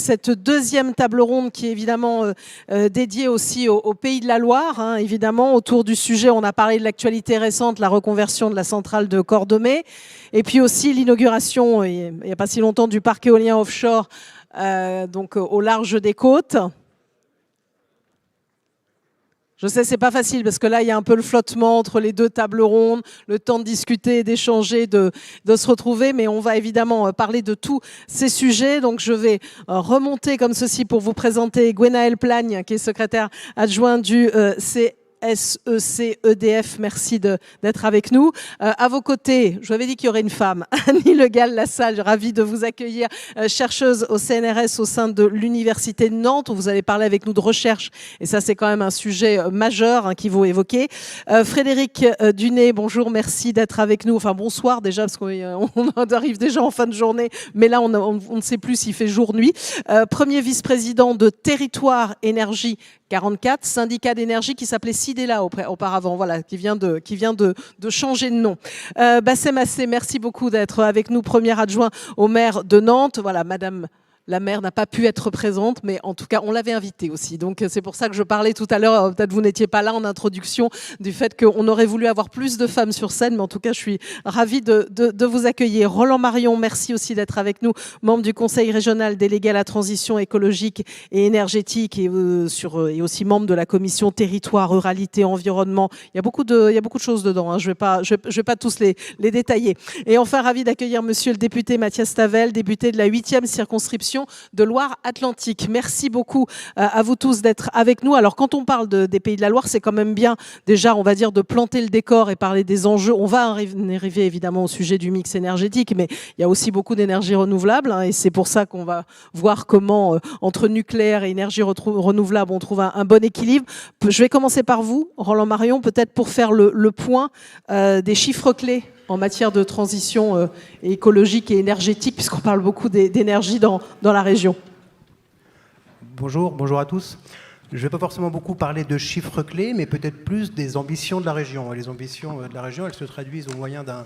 cette deuxième table ronde qui est évidemment dédiée aussi au Pays de la Loire. Hein, évidemment, autour du sujet, on a parlé de l'actualité récente, la reconversion de la centrale de Cordemais, et puis aussi l'inauguration, il n'y a pas si longtemps, du parc éolien offshore donc au large des côtes. Je sais, c'est pas facile parce que là, il y a un peu le flottement entre les deux tables rondes, le temps de discuter, d'échanger, de se retrouver. Mais on va évidemment parler de tous ces sujets. Donc, je vais remonter comme ceci pour vous présenter Gwenaëlle Plagne, qui est secrétaire adjoint du SEC EDF, merci d'être avec nous. À vos côtés, je vous avais dit qu'il y aurait une femme, Annie Le Gall-Lassalle, ravie de vous accueillir, chercheuse au CNRS au sein de l'Université de Nantes, où vous allez parler avec nous de recherche, et ça c'est quand même un sujet majeur qu'il faut évoquer. Frédéric Dunet, bonjour, merci d'être avec nous, enfin bonsoir déjà, parce qu'on arrive déjà en fin de journée, mais là on ne sait plus s'il fait jour-nuit. Premier vice-président de Territoire Énergie 44, syndicat d'énergie qui s'appelait Sidela auparavant, voilà, qui vient de changer de nom. Bassem Assé, merci beaucoup d'être avec nous, premier adjoint au maire de Nantes. Voilà, madame la maire n'a pas pu être présente, mais en tout cas, on l'avait invitée aussi. Donc, c'est pour ça que je parlais tout à l'heure, peut-être vous n'étiez pas là en introduction, du fait qu'on aurait voulu avoir plus de femmes sur scène, mais en tout cas, je suis ravie de vous accueillir. Roland Marion, merci aussi d'être avec nous, membre du Conseil régional délégué à la transition écologique et énergétique et aussi membre de la commission territoire, ruralité, environnement. Il y a beaucoup de choses dedans, hein. Je vais pas tous les détailler. Et enfin, ravi d'accueillir monsieur le député Mathias Tavel, député de la 8e circonscription de Loire-Atlantique. Merci beaucoup à vous tous d'être avec nous. Alors, quand on parle des Pays de la Loire, c'est quand même bien, déjà, on va dire, de planter le décor et parler des enjeux. On va arriver évidemment au sujet du mix énergétique, mais il y a aussi beaucoup d'énergies renouvelables, hein, et c'est pour ça qu'on va voir comment, entre nucléaire et énergie renouvelable, on trouve un bon équilibre. Je vais commencer par vous, Roland Marion, peut-être pour faire le point des chiffres clés en matière de transition écologique et énergétique, puisqu'on parle beaucoup d'énergie dans la région. Bonjour à tous. Je ne vais pas forcément beaucoup parler de chiffres clés, mais peut-être plus des ambitions de la région. Et les ambitions de la région, elles se traduisent au moyen d'un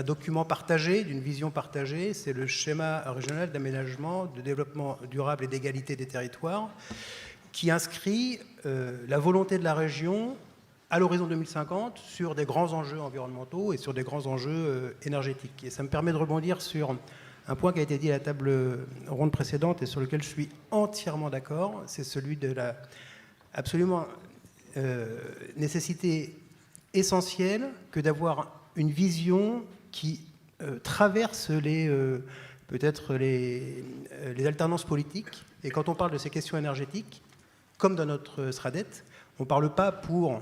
document partagé, d'une vision partagée. C'est le schéma régional d'aménagement, de développement durable et d'égalité des territoires, qui inscrit la volonté de la région à l'horizon 2050 sur des grands enjeux environnementaux et sur des grands enjeux énergétiques. Et ça me permet de rebondir sur un point qui a été dit à la table ronde précédente et sur lequel je suis entièrement d'accord, c'est celui de la absolument nécessité essentielle que d'avoir une vision qui traverse peut-être les alternances politiques. Et quand on parle de ces questions énergétiques, comme dans notre SRADET, on ne parle pas pour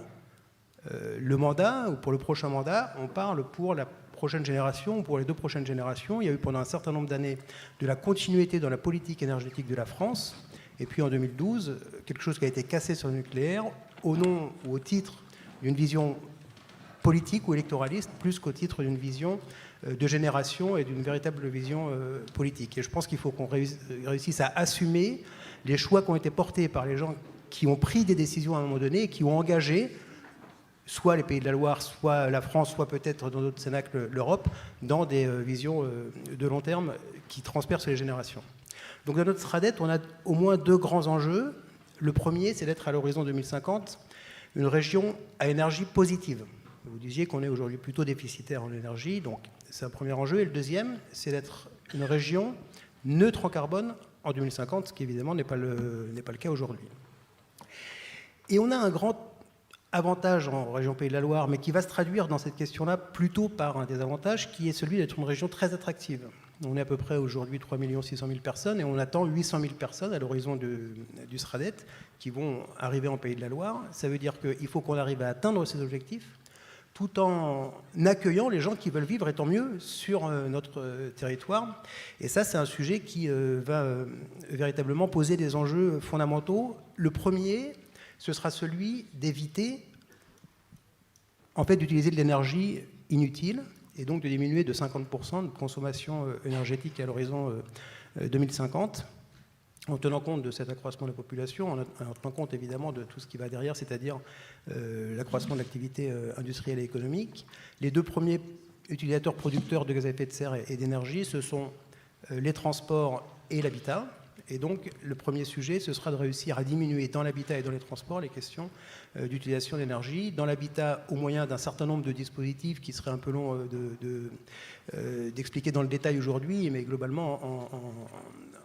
le mandat ou pour le prochain mandat, on parle pour la prochaine génération ou pour les 2 prochaines générations. Il y a eu pendant un certain nombre d'années de la continuité dans la politique énergétique de la France. Et puis en 2012, quelque chose qui a été cassé sur le nucléaire au nom ou au titre d'une vision politique ou électoraliste, plus qu'au titre d'une vision de génération et d'une véritable vision politique. Et je pense qu'il faut qu'on réussisse à assumer les choix qui ont été portés par les gens qui ont pris des décisions à un moment donné et qui ont engagé soit les Pays de la Loire, soit la France, soit peut-être dans d'autres cénacles l'Europe, dans des visions de long terme qui transpercent les générations. Donc dans notre SRADET, on a au moins 2 grands enjeux. Le premier, c'est d'être à l'horizon 2050 une région à énergie positive. Vous disiez qu'on est aujourd'hui plutôt déficitaire en énergie, donc c'est un premier enjeu. Et le deuxième, c'est d'être une région neutre en carbone en 2050, ce qui évidemment n'est pas le cas aujourd'hui. Et on a un grand avantage en région Pays de la Loire, mais qui va se traduire dans cette question-là plutôt par un désavantage qui est celui d'être une région très attractive. On est à peu près aujourd'hui 3 600 000 personnes et on attend 800 000 personnes à l'horizon du SRADET qui vont arriver en Pays de la Loire. Ça veut dire qu'il faut qu'on arrive à atteindre ces objectifs tout en accueillant les gens qui veulent vivre, et tant mieux, sur notre territoire. Et ça, c'est un sujet qui va véritablement poser des enjeux fondamentaux. Le premier, ce sera celui d'éviter en fait, d'utiliser de l'énergie inutile et donc de diminuer de 50% de consommation énergétique à l'horizon 2050, en tenant compte de cet accroissement de la population, en tenant compte évidemment de tout ce qui va derrière, c'est-à-dire l'accroissement de l'activité industrielle et économique. Les 2 premiers utilisateurs producteurs de gaz à effet de serre et d'énergie, ce sont les transports et l'habitat. Et donc, le premier sujet, ce sera de réussir à diminuer dans l'habitat et dans les transports les questions d'utilisation d'énergie. Dans l'habitat, au moyen d'un certain nombre de dispositifs qui seraient un peu longs d'expliquer dans le détail aujourd'hui, mais globalement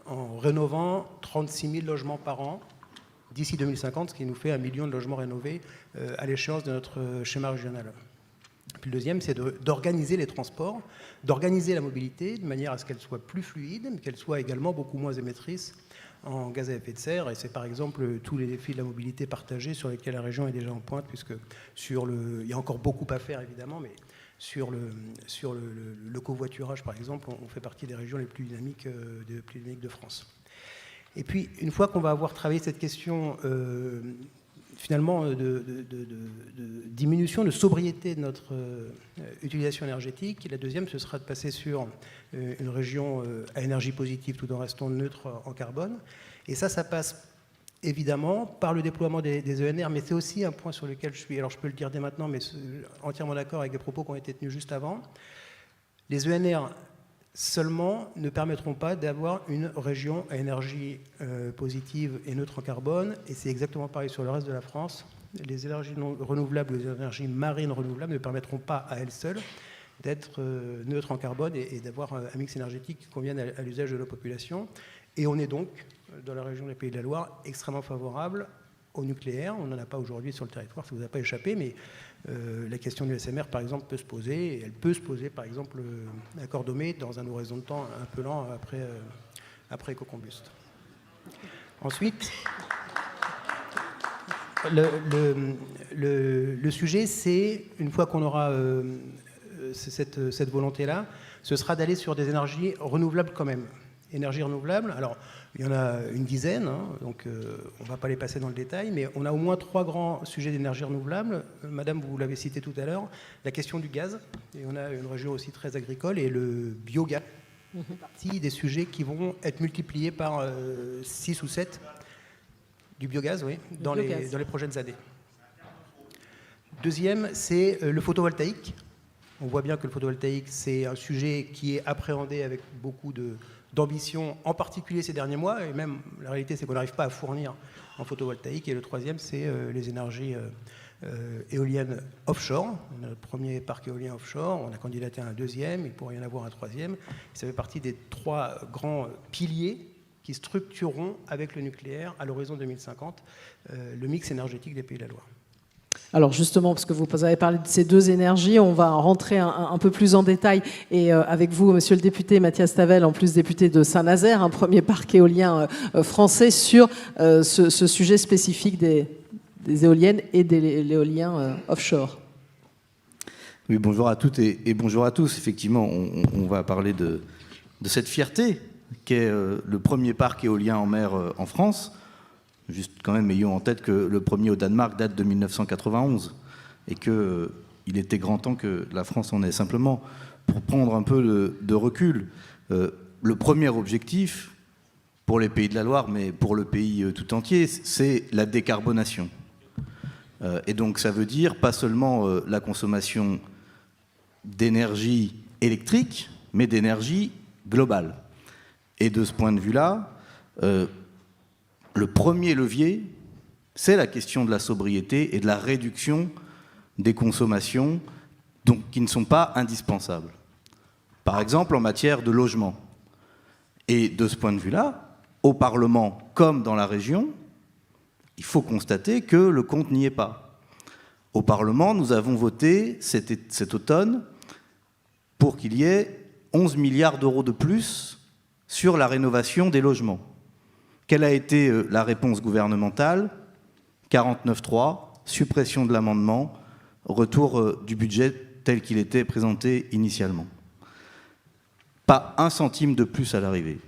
en rénovant 36 000 logements par an d'ici 2050, ce qui nous fait 1 million de logements rénovés à l'échéance de notre schéma régional. Puis le deuxième, c'est d'organiser les transports, d'organiser la mobilité de manière à ce qu'elle soit plus fluide, mais qu'elle soit également beaucoup moins émettrice en gaz à effet de serre. Et c'est par exemple tous les défis de la mobilité partagée sur lesquels la région est déjà en pointe, puisque il y a encore beaucoup à faire évidemment, mais sur le covoiturage par exemple, on fait partie des régions les plus dynamiques de France. Et puis, une fois qu'on va avoir travaillé cette question, finalement, de diminution, de sobriété de notre utilisation énergétique, la deuxième, ce sera de passer sur une région à énergie positive tout en restant neutre en carbone. Et ça passe évidemment par le déploiement des ENR, mais c'est aussi un point sur lequel je peux le dire dès maintenant, mais entièrement d'accord avec les propos qui ont été tenus juste avant. Les ENR seulement ne permettront pas d'avoir une région à énergie positive et neutre en carbone, et c'est exactement pareil sur le reste de la France. Les énergies non renouvelables, les énergies marines renouvelables ne permettront pas à elles seules d'être neutres en carbone et d'avoir un mix énergétique qui convienne à l'usage de nos populations. Et on est donc, dans la région des Pays de la Loire, extrêmement favorable au nucléaire. On n'en a pas aujourd'hui sur le territoire, ça ne vous a pas échappé, mais la question du SMR, par exemple, peut se poser. Et elle peut se poser, par exemple, à Cordemais, dans un horizon de temps un peu lent après Écocombust. Ensuite, le sujet, c'est, une fois qu'on aura cette volonté-là, ce sera d'aller sur des énergies renouvelables quand même. Énergies renouvelables, alors il y en a une dizaine, hein, donc on ne va pas les passer dans le détail, mais on a au moins 3 grands sujets d'énergie renouvelable. Madame, vous l'avez cité tout à l'heure, la question du gaz, et on a une région aussi très agricole, et le biogaz, fait partie des sujets qui vont être multipliés par 6 ou 7 du biogaz, oui, dans les prochaines années. Deuxième, c'est le photovoltaïque. On voit bien que le photovoltaïque, c'est un sujet qui est appréhendé avec beaucoup d'ambition, en particulier ces derniers mois, et même la réalité, c'est qu'on n'arrive pas à fournir en photovoltaïque. Et le troisième, c'est les énergies éoliennes offshore. On a le premier parc éolien offshore, on a candidaté à un deuxième, il pourrait y en avoir un troisième. Ça fait partie des 3 grands piliers qui structureront avec le nucléaire, à l'horizon 2050, le mix énergétique des Pays de la Loire. Alors justement, parce que vous avez parlé de ces 2 énergies, on va rentrer un peu plus en détail. Et avec vous, monsieur le député Mathias Tavel, en plus député de Saint-Nazaire, un premier parc éolien français sur ce sujet spécifique des éoliennes et de l'éolien offshore. Oui, bonjour à toutes et bonjour à tous. Effectivement, on va parler de cette fierté qu'est le premier parc éolien en mer en France. Juste quand même, ayons en tête que le premier au Danemark date de 1991 et qu'il était grand temps que la France en ait. Simplement, pour prendre un peu de recul, le premier objectif pour les Pays de la Loire, mais pour le pays tout entier, c'est la décarbonation. Et donc ça veut dire pas seulement la consommation d'énergie électrique, mais d'énergie globale. Et de ce point de vue-là, le premier levier, c'est la question de la sobriété et de la réduction des consommations qui ne sont pas indispensables. Par exemple, en matière de logement. Et de ce point de vue-là, au Parlement comme dans la région, il faut constater que le compte n'y est pas. Au Parlement, nous avons voté cet automne pour qu'il y ait 11 milliards d'euros de plus sur la rénovation des logements. Quelle a été la réponse gouvernementale ? 49.3, suppression de l'amendement, retour du budget tel qu'il était présenté initialement. Pas un centime de plus à l'arrivée.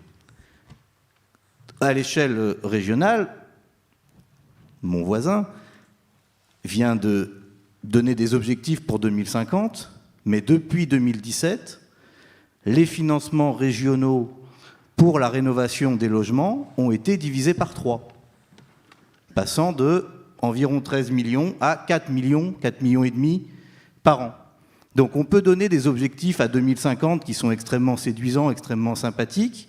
À l'échelle régionale, mon voisin vient de donner des objectifs pour 2050, mais depuis 2017, les financements régionaux pour la rénovation des logements ont été divisés par 3, passant de environ 13 millions à 4 millions et demi par an. Donc on peut donner des objectifs à 2050 qui sont extrêmement séduisants, extrêmement sympathiques,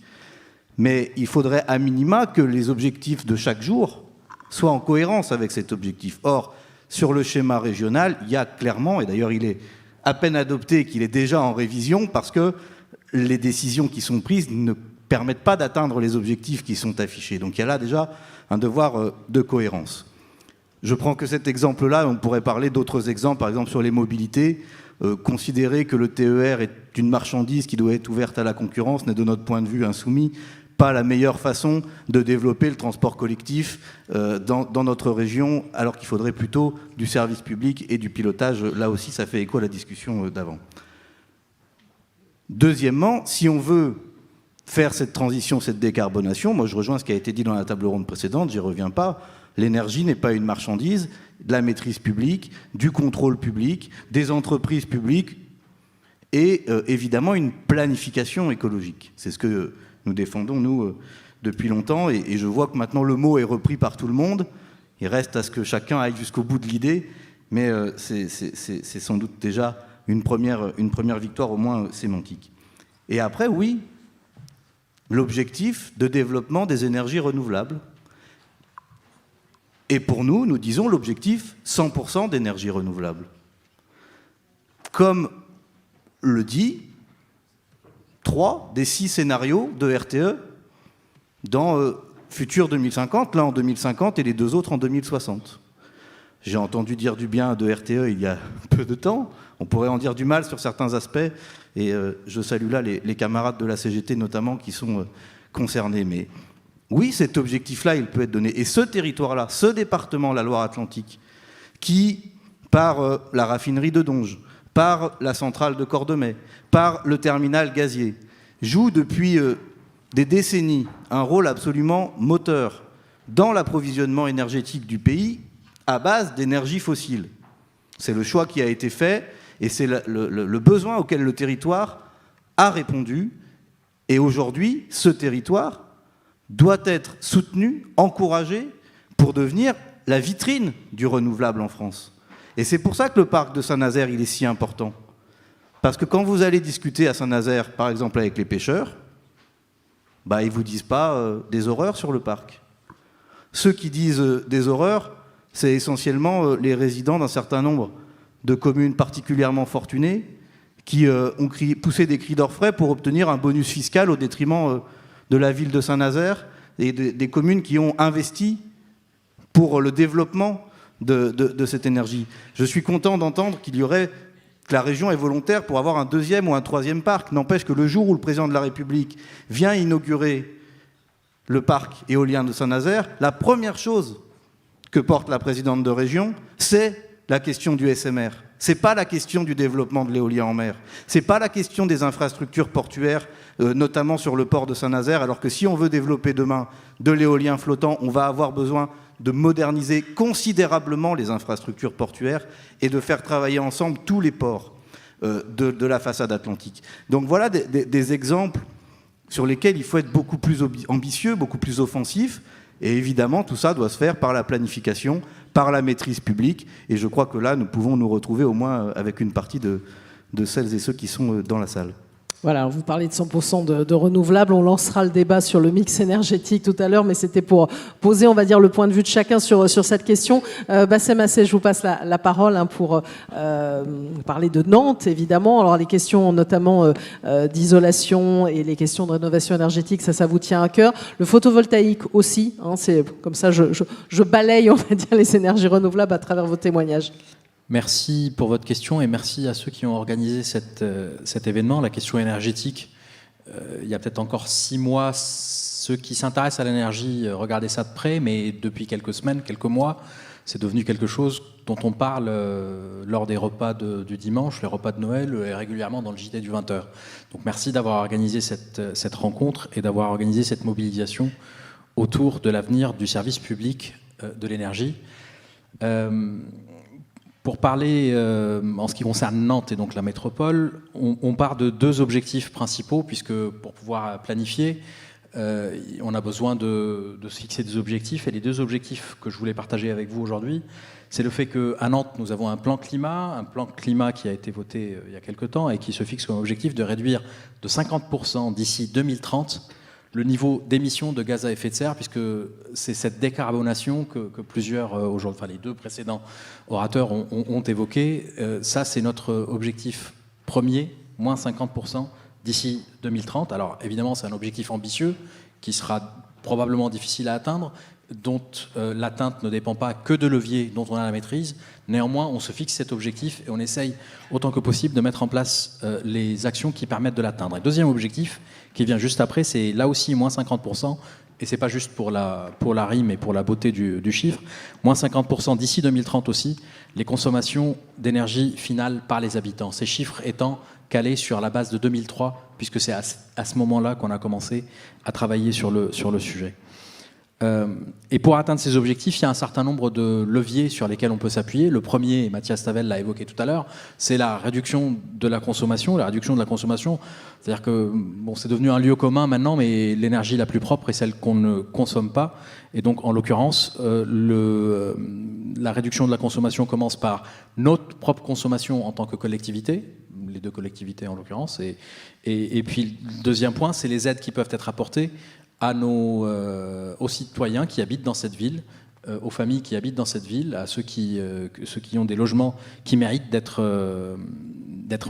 Mais il faudrait à minima que les objectifs de chaque jour soient en cohérence avec cet objectif. Or, sur le schéma régional, il y a clairement, et d'ailleurs il est à peine adopté, qu'il est déjà en révision, parce que les décisions qui sont prises ne permettent pas d'atteindre les objectifs qui sont affichés. Donc il y a là déjà un devoir de cohérence. Je prends que cet exemple-là, on pourrait parler d'autres exemples, par exemple sur les mobilités. Considérer que le TER est une marchandise qui doit être ouverte à la concurrence n'est de notre point de vue insoumis, pas la meilleure façon de développer le transport collectif dans notre région, alors qu'il faudrait plutôt du service public et du pilotage. Là aussi, ça fait écho à la discussion d'avant. Deuxièmement, si on veut faire cette transition, cette décarbonation, moi je rejoins ce qui a été dit dans la table ronde précédente, j'y reviens pas, l'énergie n'est pas une marchandise, de la maîtrise publique, du contrôle public, des entreprises publiques et évidemment une planification écologique. C'est ce que nous défendons, nous, depuis longtemps, et je vois que maintenant le mot est repris par tout le monde. Il reste à ce que chacun aille jusqu'au bout de l'idée, mais c'est sans doute déjà une première victoire, au moins sémantique. Et après, oui, l'objectif de développement des énergies renouvelables. Et pour nous, nous disons l'objectif 100% d'énergie renouvelable. Comme le dit 3 des 6 scénarios de RTE dans Futur 2050, l'un en 2050 et les 2 autres en 2060. J'ai entendu dire du bien de RTE il y a peu de temps, on pourrait en dire du mal sur certains aspects, et je salue là les camarades de la CGT notamment qui sont concernés. Mais oui, cet objectif-là, il peut être donné. Et ce territoire-là, ce département, la Loire-Atlantique, qui, par la raffinerie de Donge, par la centrale de Cordemais, par le terminal gazier, joue depuis des décennies un rôle absolument moteur dans l'approvisionnement énergétique du pays à base d'énergie fossile. C'est le choix qui a été fait et c'est le besoin auquel le territoire a répondu. Et aujourd'hui, ce territoire doit être soutenu, encouragé pour devenir la vitrine du renouvelable en France. Et c'est pour ça que le parc de Saint-Nazaire, il est si important. Parce que quand vous allez discuter à Saint-Nazaire, par exemple avec les pêcheurs, bah, ils ne vous disent pas des horreurs sur le parc. Ceux qui disent des horreurs, c'est essentiellement les résidents d'un certain nombre de communes particulièrement fortunées qui ont poussé des cris d'orfraie pour obtenir un bonus fiscal au détriment de la ville de Saint-Nazaire et des communes qui ont investi pour le développement de cette énergie. Je suis content d'entendre que la région est volontaire pour avoir un 2e ou un 3e parc. N'empêche que le jour où le président de la République vient inaugurer le parc éolien de Saint-Nazaire, la première chose que porte la présidente de région, c'est la question du SMR. Ce n'est pas la question du développement de l'éolien en mer. Ce n'est pas la question des infrastructures portuaires, notamment sur le port de Saint-Nazaire, alors que si on veut développer demain de l'éolien flottant, on va avoir besoin de moderniser considérablement les infrastructures portuaires et de faire travailler ensemble tous les ports de la façade atlantique. Donc voilà des exemples sur lesquels il faut être beaucoup plus ambitieux, beaucoup plus offensif. Et évidemment, tout ça doit se faire par la planification, par la maîtrise publique. Et je crois que là, nous pouvons nous retrouver au moins avec une partie de celles et ceux qui sont dans la salle. Voilà, vous parlez de 100% de renouvelables. On lancera le débat sur le mix énergétique tout à l'heure, mais c'était pour poser, on va dire, le point de vue de chacun sur cette question. Bassem Assé, je vous passe la parole pour parler de Nantes, évidemment. Alors, les questions notamment d'isolation et les questions de rénovation énergétique, ça vous tient à cœur. Le photovoltaïque aussi, hein, c'est comme ça, je balaye, on va dire, les énergies renouvelables à travers vos témoignages. Merci pour votre question et merci à ceux qui ont organisé cet événement. La question énergétique, il y a peut-être encore 6 mois, ceux qui s'intéressent à l'énergie regardaient ça de près, mais depuis quelques semaines, quelques mois, c'est devenu quelque chose dont on parle lors des repas du dimanche, les repas de Noël, et régulièrement dans le JT du 20h. Donc merci d'avoir organisé cette rencontre et d'avoir organisé cette mobilisation autour de l'avenir du service public de l'énergie. Pour parler en ce qui concerne Nantes et donc la métropole, on part de 2 objectifs principaux, puisque pour pouvoir planifier, on a besoin de se fixer des objectifs. Et les 2 objectifs que je voulais partager avec vous aujourd'hui, c'est le fait qu'à Nantes, nous avons un plan climat qui a été voté il y a quelque temps et qui se fixe comme objectif de réduire de 50% d'ici 2030 le niveau d'émissions de gaz à effet de serre, puisque c'est cette décarbonation que plusieurs, aujourd'hui, enfin les deux précédents orateurs ont évoqué. Ça, c'est notre objectif premier, moins 50% d'ici 2030. Alors évidemment, c'est un objectif ambitieux qui sera probablement difficile à atteindre, dont l'atteinte ne dépend pas que de leviers dont on a la maîtrise. Néanmoins, on se fixe cet objectif et on essaye autant que possible de mettre en place les actions qui permettent de l'atteindre. Et deuxième objectif, qui vient juste après, c'est là aussi moins 50%, et c'est pas juste pour la rime et pour la beauté du chiffre, moins 50% d'ici 2030 aussi, les consommations d'énergie finale par les habitants. Ces chiffres étant calés sur la base de 2003, puisque c'est à ce moment-là qu'on a commencé à travailler sur le sujet. Et pour atteindre ces objectifs, il y a un certain nombre de leviers sur lesquels on peut s'appuyer. Le premier, et Mathias Tavel l'a évoqué tout à l'heure, c'est la réduction de la consommation. La réduction de la consommation, c'est-à-dire que c'est devenu un lieu commun maintenant, mais l'énergie la plus propre est celle qu'on ne consomme pas. Et donc, en l'occurrence, la réduction de la consommation commence par notre propre consommation en tant que collectivité, les deux collectivités en l'occurrence. Et puis, le deuxième point, c'est les aides qui peuvent être apportées aux citoyens qui habitent dans cette ville, aux familles qui habitent dans cette ville, à ceux qui ont des logements qui méritent d'être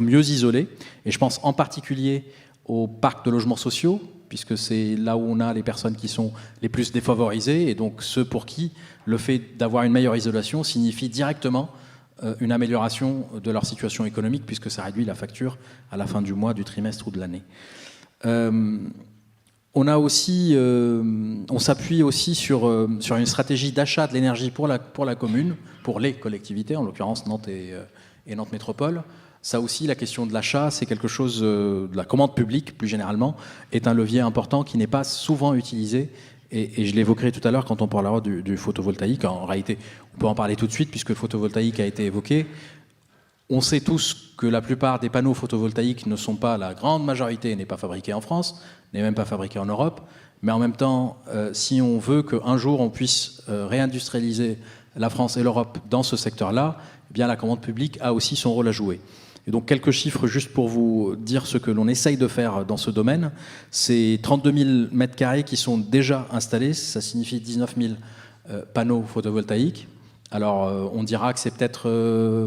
mieux isolés. Et je pense en particulier aux parcs de logements sociaux, puisque c'est là où on a les personnes qui sont les plus défavorisées, et donc ceux pour qui le fait d'avoir une meilleure isolation signifie directement une amélioration de leur situation économique, puisque ça réduit la facture à la fin du mois, du trimestre ou de l'année. On s'appuie aussi sur une stratégie d'achat de l'énergie pour la commune, pour les collectivités, en l'occurrence Nantes et Nantes Métropole. Ça aussi, la question de l'achat, c'est quelque chose, de la commande publique plus généralement, est un levier important qui n'est pas souvent utilisé. Et je l'évoquerai tout à l'heure quand on parlera du photovoltaïque. En réalité, on peut en parler tout de suite puisque le photovoltaïque a été évoqué. On sait tous que la plupart des panneaux photovoltaïques ne sont pas, la grande majorité n'est pas fabriquée en France, n'est même pas fabriquée en Europe. Mais en même temps, si on veut qu'un jour on puisse réindustrialiser la France et l'Europe dans ce secteur-là, eh bien la commande publique a aussi son rôle à jouer. Et donc quelques chiffres juste pour vous dire ce que l'on essaye de faire dans ce domaine. C'est 32 000 mètres carrés qui sont déjà installés, ça signifie 19 000 panneaux photovoltaïques. Alors on dira que c'est peut-être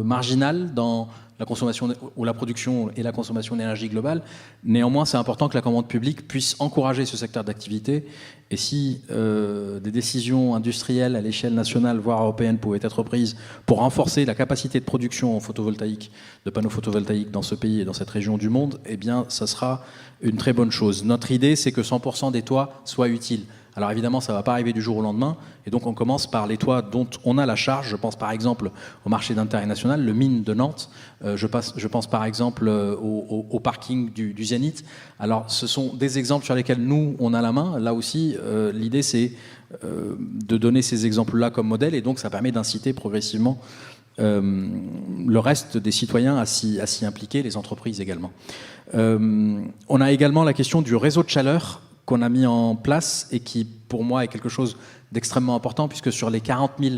marginal dans la consommation ou la production et la consommation d'énergie globale. Néanmoins, c'est important que la commande publique puisse encourager ce secteur d'activité. Et si des décisions industrielles à l'échelle nationale, voire européenne, pouvaient être prises pour renforcer la capacité de production en photovoltaïque, de panneaux photovoltaïques dans ce pays et dans cette région du monde, eh bien, ça sera une très bonne chose. Notre idée, c'est que 100% des toits soient utiles. Alors évidemment, ça ne va pas arriver du jour au lendemain, et donc on commence par les toits dont on a la charge. Je pense par exemple au marché d'intérêt national, le mine de Nantes. Je pense par exemple au parking du Zénith. Alors ce sont des exemples sur lesquels nous, on a la main. Là aussi, l'idée c'est de donner ces exemples-là comme modèle, et donc ça permet d'inciter progressivement le reste des citoyens à s'y impliquer, les entreprises également. On a également la question du réseau de chaleur qu'on a mis en place et qui, pour moi, est quelque chose d'extrêmement important, puisque sur les 40 000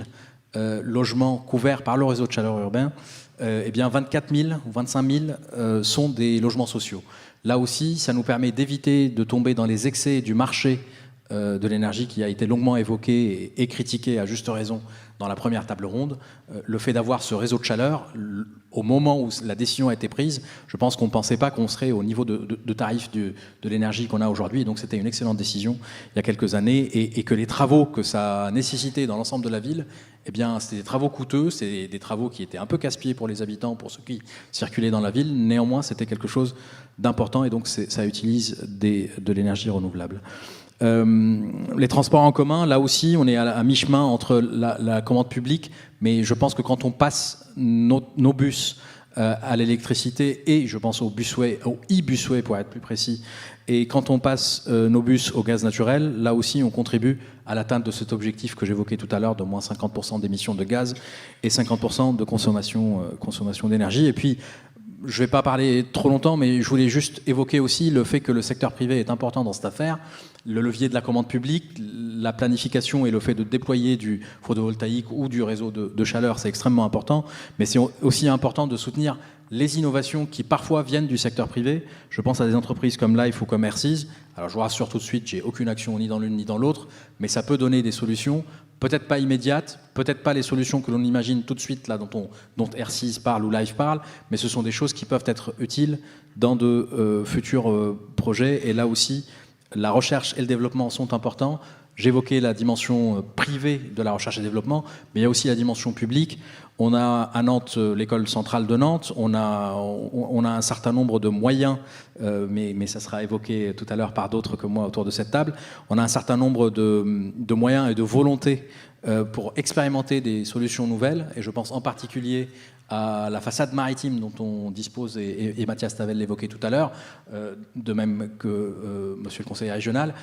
logements couverts par le réseau de chaleur urbain, eh bien 24 000 ou 25 000 sont des logements sociaux. Là aussi, ça nous permet d'éviter de tomber dans les excès du marché de l'énergie qui a été longuement évoqué et critiqué à juste raison dans la première table ronde. Le fait d'avoir ce réseau de chaleur, au moment où la décision a été prise, je pense qu'on ne pensait pas qu'on serait au niveau de tarif de l'énergie qu'on a aujourd'hui. Donc c'était une excellente décision il y a quelques années, et que les travaux que ça a nécessité dans l'ensemble de la ville, eh bien, c'était des travaux coûteux, c'est des travaux qui étaient un peu casse-pieds pour les habitants, pour ceux qui circulaient dans la ville. Néanmoins, c'était quelque chose d'important, et donc ça utilise de l'énergie renouvelable. Les transports en commun, là aussi, on est à mi-chemin entre la commande publique, mais je pense que quand on passe nos bus à l'électricité, et je pense au e-busway pour être plus précis, et quand on passe nos bus au gaz naturel, là aussi on contribue à l'atteinte de cet objectif que j'évoquais tout à l'heure de moins 50% d'émissions de gaz et 50% de consommation d'énergie. Et puis, je ne vais pas parler trop longtemps, mais je voulais juste évoquer aussi le fait que le secteur privé est important dans cette affaire. Le levier de la commande publique, la planification et le fait de déployer du photovoltaïque ou du réseau de chaleur, c'est extrêmement important. Mais c'est aussi important de soutenir les innovations qui parfois viennent du secteur privé. Je pense à des entreprises comme Life ou comme Herces. Alors je vous rassure tout de suite, j'ai aucune action ni dans l'une ni dans l'autre, mais ça peut donner des solutions, peut-être pas immédiates, peut-être pas les solutions que l'on imagine tout de suite, là, dont Herces parle ou Life parle, mais ce sont des choses qui peuvent être utiles dans de futurs projets. Et là aussi, la recherche et le développement sont importants. J'évoquais la dimension privée de la recherche et développement, mais il y a aussi la dimension publique. On a à Nantes l'école centrale de Nantes, on a un certain nombre de moyens, mais ça sera évoqué tout à l'heure par d'autres que moi autour de cette table. On a un certain nombre de moyens et de volontés pour expérimenter des solutions nouvelles, et je pense en particulier à la façade maritime dont on dispose, et Mathias Tavel l'évoquait tout à l'heure, de même que monsieur le conseiller régional.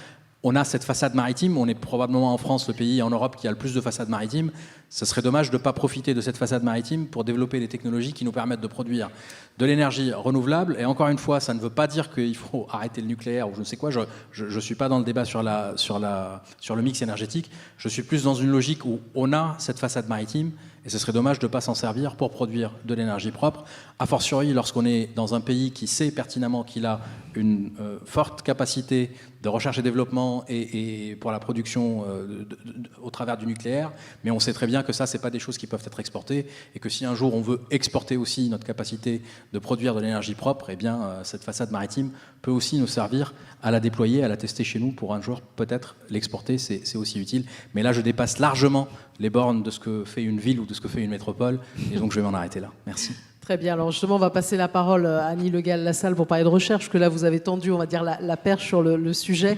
On a cette façade maritime, on est probablement en France le pays en Europe qui a le plus de façades maritimes. Ce serait dommage de ne pas profiter de cette façade maritime pour développer des technologies qui nous permettent de produire de l'énergie renouvelable. Et encore une fois, ça ne veut pas dire qu'il faut arrêter le nucléaire ou je ne sais quoi. Je ne suis pas dans le débat sur le mix énergétique. Je suis plus dans une logique où on a cette façade maritime et ce serait dommage de ne pas s'en servir pour produire de l'énergie propre. A fortiori, lorsqu'on est dans un pays qui sait pertinemment qu'il a une forte capacité de recherche et développement et pour la production au travers du nucléaire, mais on sait très bien que ça, c'est pas des choses qui peuvent être exportées et que si un jour on veut exporter aussi notre capacité de produire de l'énergie propre, eh bien cette façade maritime peut aussi nous servir à la déployer, à la tester chez nous pour un jour peut-être l'exporter, c'est aussi utile. Mais là, je dépasse largement les bornes de ce que fait une ville ou de ce que fait une métropole et donc je vais m'en arrêter là. Merci. Très bien. Alors justement, on va passer la parole à Annie Le Gall-Lassalle pour parler de recherche, parce que là, vous avez tendu, on va dire, la perche sur le sujet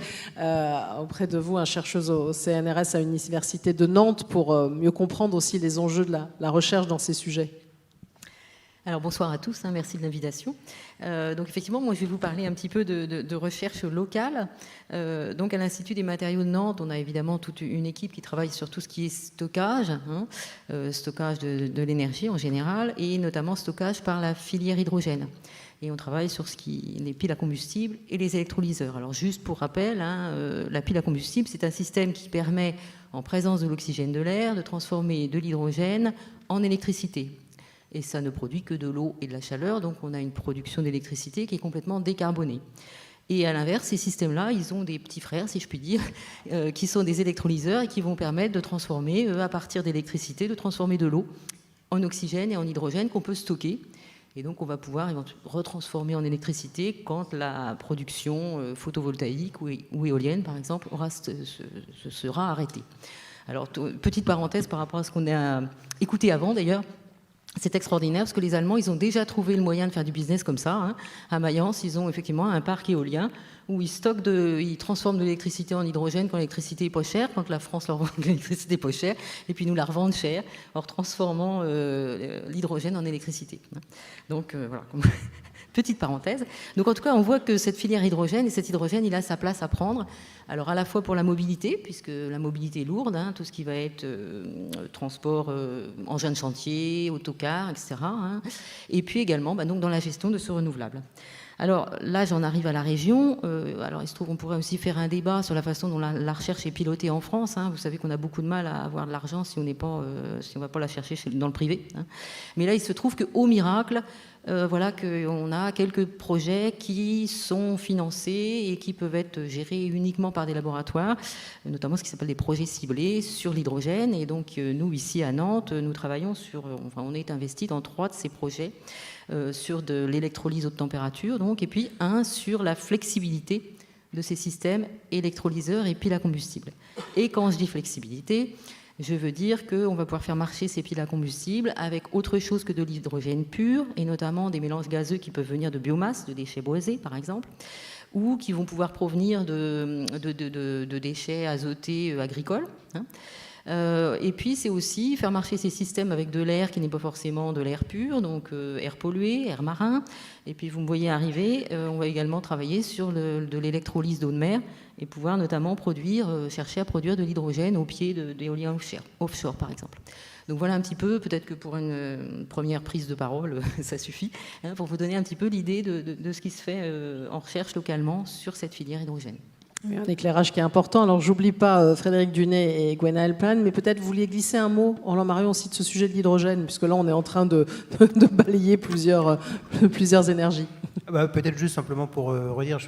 auprès de vous, un chercheuse au CNRS à l'Université de Nantes, pour mieux comprendre aussi les enjeux de la recherche dans ces sujets. Alors bonsoir à tous, merci de l'invitation. Donc effectivement, moi je vais vous parler un petit peu de recherche locale. Donc à l'Institut des matériaux de Nantes, on a évidemment toute une équipe qui travaille sur tout ce qui est stockage, stockage de l'énergie en général, et notamment stockage par la filière hydrogène. Et on travaille sur les piles à combustible et les électrolyseurs. Alors juste pour rappel, la pile à combustible, c'est un système qui permet, en présence de l'oxygène de l'air, de transformer de l'hydrogène en électricité. Et ça ne produit que de l'eau et de la chaleur, donc on a une production d'électricité qui est complètement décarbonée. Et à l'inverse, ces systèmes-là, ils ont des petits frères, si je puis dire, qui sont des électrolyseurs et qui vont permettre de transformer, à partir d'électricité, de transformer de l'eau en oxygène et en hydrogène qu'on peut stocker. Et donc on va pouvoir retransformer en électricité quand la production photovoltaïque ou éolienne, par exemple, sera arrêtée. Alors, petite parenthèse par rapport à ce qu'on a écouté avant, d'ailleurs. C'est extraordinaire parce que les Allemands, ils ont déjà trouvé le moyen de faire du business comme ça. À Mayence, ils ont effectivement un parc éolien où ils transforment de l'électricité en hydrogène quand l'électricité est pas chère, quand la France leur vend de l'électricité pas chère, et puis nous la revendent chère en transformant l'hydrogène en électricité. Donc voilà. Petite parenthèse. Donc en tout cas, on voit que cette filière hydrogène, et cet hydrogène, il a sa place à prendre. Alors à la fois pour la mobilité, puisque la mobilité est lourde, tout ce qui va être transport, engin de chantier, autocar, etc. Et puis également donc dans la gestion de ce renouvelable. Alors là, j'en arrive à la région. Alors il se trouve qu'on pourrait aussi faire un débat sur la façon dont la recherche est pilotée en France. Vous savez qu'on a beaucoup de mal à avoir de l'argent si on ne va pas la chercher dans le privé. Mais là, il se trouve qu'au miracle, voilà qu'on a quelques projets qui sont financés et qui peuvent être gérés uniquement par des laboratoires, notamment ce qui s'appelle des projets ciblés sur l'hydrogène. Et donc nous, ici à Nantes, nous travaillons on est investi dans 3 de ces projets, sur de l'électrolyse haute température, et puis un sur la flexibilité de ces systèmes électrolyseurs et piles à combustible. Et quand je dis flexibilité, je veux dire qu'on va pouvoir faire marcher ces piles à combustible avec autre chose que de l'hydrogène pur, et notamment des mélanges gazeux qui peuvent venir de biomasse, de déchets boisés par exemple, ou qui vont pouvoir provenir de déchets azotés agricoles. Et puis c'est aussi faire marcher ces systèmes avec de l'air qui n'est pas forcément de l'air pur, donc air pollué, air marin. Et puis vous me voyez arriver, on va également travailler sur de l'électrolyse d'eau de mer et pouvoir notamment chercher à produire de l'hydrogène au pied d'éoliens offshore par exemple. Donc voilà un petit peu, peut-être que pour une première prise de parole, ça suffit, pour vous donner un petit peu l'idée de ce qui se fait en recherche localement sur cette filière hydrogène. Oui, un éclairage qui est important. Alors, j'oublie pas Frédéric Dunet et Gwenaëlle Plagne, mais peut-être vous vouliez glisser un mot, Roland Marion, aussi de ce sujet de l'hydrogène, puisque là, on est en train de balayer plusieurs énergies. Peut-être juste simplement pour redire,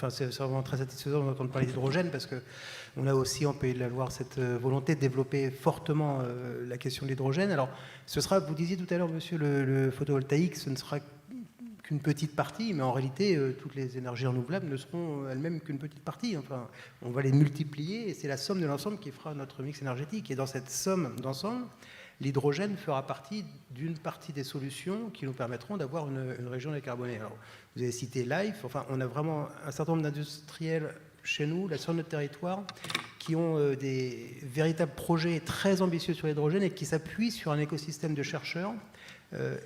c'est vraiment très satisfaisant d'entendre parler d'hydrogène, parce qu'on a aussi en Pays de la Loire cette volonté de développer fortement la question de l'hydrogène. Alors, ce sera, vous disiez tout à l'heure, monsieur, le photovoltaïque, ce ne sera qu'une petite partie, mais en réalité, toutes les énergies renouvelables ne seront elles-mêmes qu'une petite partie. Enfin, on va les multiplier, et c'est la somme de l'ensemble qui fera notre mix énergétique. Et dans cette somme d'ensemble, l'hydrogène fera partie d'une partie des solutions qui nous permettront d'avoir une région décarbonée. Alors, vous avez cité Life, enfin, on a vraiment un certain nombre d'industriels chez nous, là, sur notre territoire, qui ont des véritables projets très ambitieux sur l'hydrogène et qui s'appuient sur un écosystème de chercheurs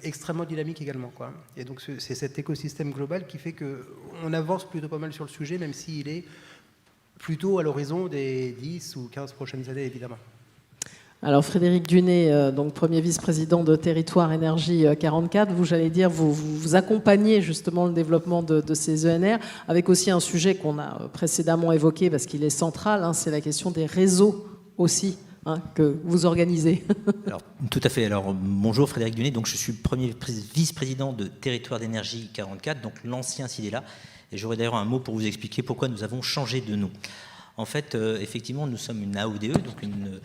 extrêmement dynamique également, quoi. Et donc c'est cet écosystème global qui fait qu'on avance plutôt pas mal sur le sujet, même s'il est plutôt à l'horizon des 10 ou 15 prochaines années, évidemment. Alors Frédéric Dunet, donc premier vice-président de Territoire Énergie 44, vous accompagnez justement le développement de ces ENR, avec aussi un sujet qu'on a précédemment évoqué parce qu'il est central, hein, c'est la question des réseaux aussi. Que vous organisez. Alors, tout à fait. Alors, bonjour Frédéric Dunet, donc je suis premier vice-président de Territoire d'Énergie 44, donc l'ancien CIDELA, et j'aurais d'ailleurs un mot pour vous expliquer pourquoi nous avons changé de nom. En fait, effectivement, nous sommes une AODE, donc une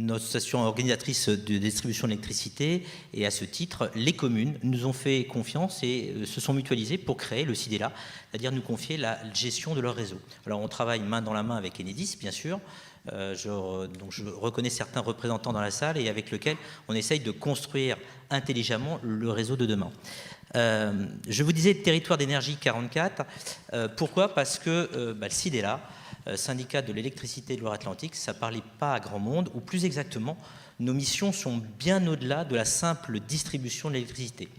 association organisatrice de distribution d'électricité, et à ce titre, les communes nous ont fait confiance et se sont mutualisées pour créer le CIDELA, c'est-à-dire nous confier la gestion de leur réseau. Alors, on travaille main dans la main avec Enedis, bien sûr. Donc je reconnais certains représentants dans la salle et avec lesquels on essaye de construire intelligemment le réseau de demain. Je vous disais Territoire d'Énergie 44. Pourquoi ? Parce que le CIDELA, syndicat de l'électricité de Loire-Atlantique, ça ne parlait pas à grand monde, ou plus exactement, nos missions sont bien au-delà de la simple distribution de l'électricité.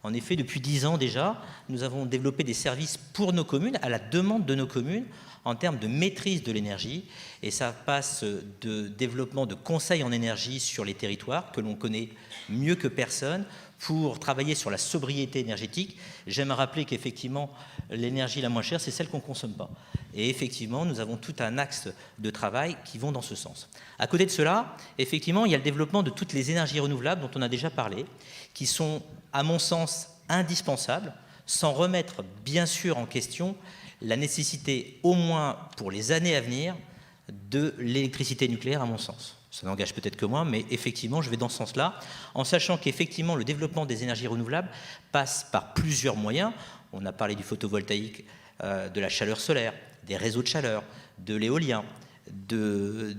En effet, depuis 10 ans déjà, nous avons développé des services pour nos communes, à la demande de nos communes, en termes de maîtrise de l'énergie, et ça passe de développement de conseils en énergie sur les territoires, que l'on connaît mieux que personne, pour travailler sur la sobriété énergétique. J'aime rappeler qu'effectivement, l'énergie la moins chère, c'est celle qu'on ne consomme pas. Et effectivement, nous avons tout un axe de travail qui vont dans ce sens. À côté de cela, effectivement, il y a le développement de toutes les énergies renouvelables dont on a déjà parlé, qui sont, à mon sens, indispensables, sans remettre bien sûr en question la nécessité, au moins pour les années à venir, de l'électricité nucléaire, à mon sens. Ça n'engage peut-être que moi, mais effectivement, je vais dans ce sens-là, en sachant qu'effectivement, le développement des énergies renouvelables passe par plusieurs moyens. On a parlé du photovoltaïque, de la chaleur solaire, des réseaux de chaleur, de l'éolien, du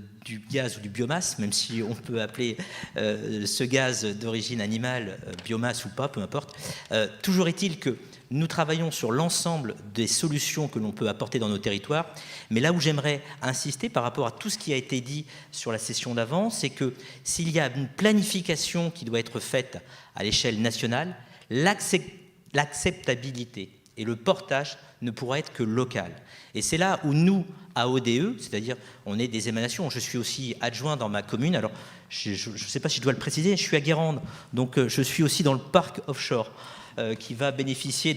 gaz ou du biomasse, même si on peut appeler ce gaz d'origine animale biomasse ou pas, peu importe. Toujours est-il que nous travaillons sur l'ensemble des solutions que l'on peut apporter dans nos territoires, mais là où j'aimerais insister par rapport à tout ce qui a été dit sur la session d'avant, c'est que s'il y a une planification qui doit être faite à l'échelle nationale, l'acceptabilité et le portage ne pourra être que local. Et c'est là où nous, à ODE, c'est-à-dire on est des émanations, je suis aussi adjoint dans ma commune, alors je ne sais pas si je dois le préciser, je suis à Guérande, donc je suis aussi dans le parc offshore, qui va bénéficier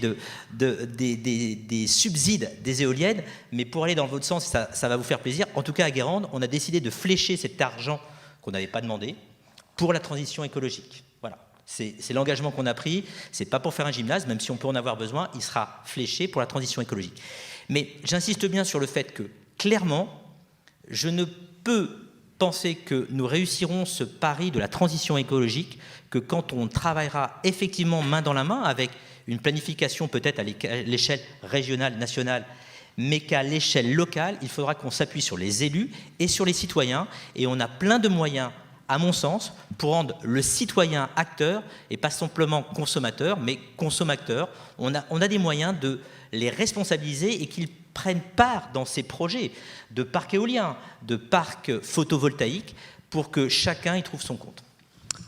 des subsides des éoliennes, mais pour aller dans votre sens, ça va vous faire plaisir. En tout cas, à Guérande, on a décidé de flécher cet argent qu'on n'avait pas demandé pour la transition écologique. Voilà, c'est l'engagement qu'on a pris. C'est pas pour faire un gymnase, même si on peut en avoir besoin, il sera fléché pour la transition écologique. Mais j'insiste bien sur le fait que, clairement, je ne peux penser que nous réussirons ce pari de la transition écologique que quand on travaillera effectivement main dans la main avec une planification peut-être à l'échelle régionale, nationale, mais qu'à l'échelle locale, il faudra qu'on s'appuie sur les élus et sur les citoyens. Et on a plein de moyens, à mon sens, pour rendre le citoyen acteur, et pas simplement consommateur, mais consommateur. On a des moyens de les responsabiliser et qu'ils prennent part dans ces projets de parcs éoliens, de parcs photovoltaïques, pour que chacun y trouve son compte.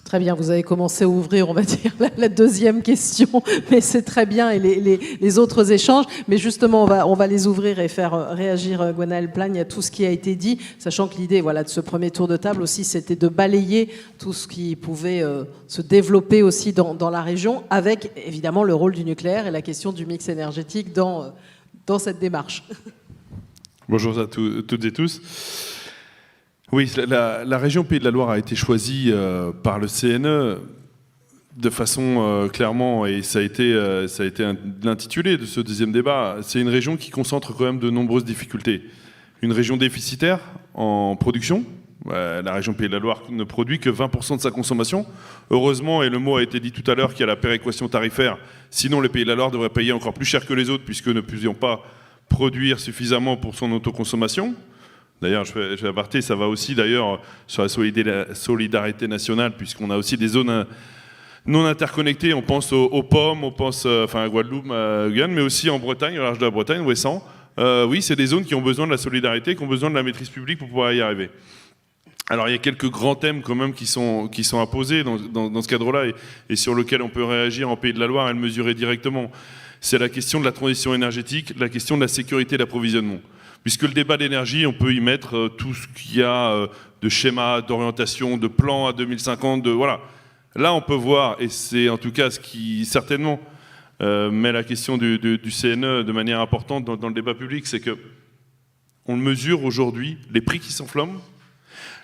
Très bien, vous avez commencé à ouvrir, on va dire, la deuxième question, mais c'est très bien, et les autres échanges. Mais justement, on va les ouvrir et faire réagir Gwenaëlle Plagne à tout ce qui a été dit, sachant que l'idée de ce premier tour de table aussi, c'était de balayer tout ce qui pouvait se développer aussi dans la région, avec évidemment le rôle du nucléaire et la question du mix énergétique dans dans cette démarche. Bonjour à toutes et tous. Oui, la région Pays de la Loire a été choisie par le CNE de façon clairement, et ça a été l'intitulé de ce deuxième débat, c'est une région qui concentre quand même de nombreuses difficultés. Une région déficitaire en production. La région Pays de la Loire ne produit que 20% de sa consommation. Heureusement, et le mot a été dit tout à l'heure, qu'il y a la péréquation tarifaire. Sinon, le Pays de la Loire devrait payer encore plus cher que les autres, puisque nous ne pouvions pas produire suffisamment pour son autoconsommation. D'ailleurs, je fais aparté, ça va aussi d'ailleurs sur la solidarité nationale, puisqu'on a aussi des zones non interconnectées. On pense aux pommes, on pense à Guadeloupe, à Guyane, mais aussi en Bretagne, au large de la Bretagne, Ouessant. Oui, c'est des zones qui ont besoin de la solidarité, qui ont besoin de la maîtrise publique pour pouvoir y arriver. Alors il y a quelques grands thèmes quand même qui sont imposés dans ce cadre-là et sur lesquels on peut réagir en Pays de la Loire et le mesurer directement. C'est la question de la transition énergétique, la question de la sécurité d'approvisionnement. Puisque le débat d'énergie, on peut y mettre tout ce qu'il y a de schémas, d'orientation, de plans à 2050, voilà. Là, on peut voir, et c'est en tout cas ce qui certainement met la question du CNE de manière importante dans le débat public, c'est que on le mesure aujourd'hui, les prix qui s'enflamment.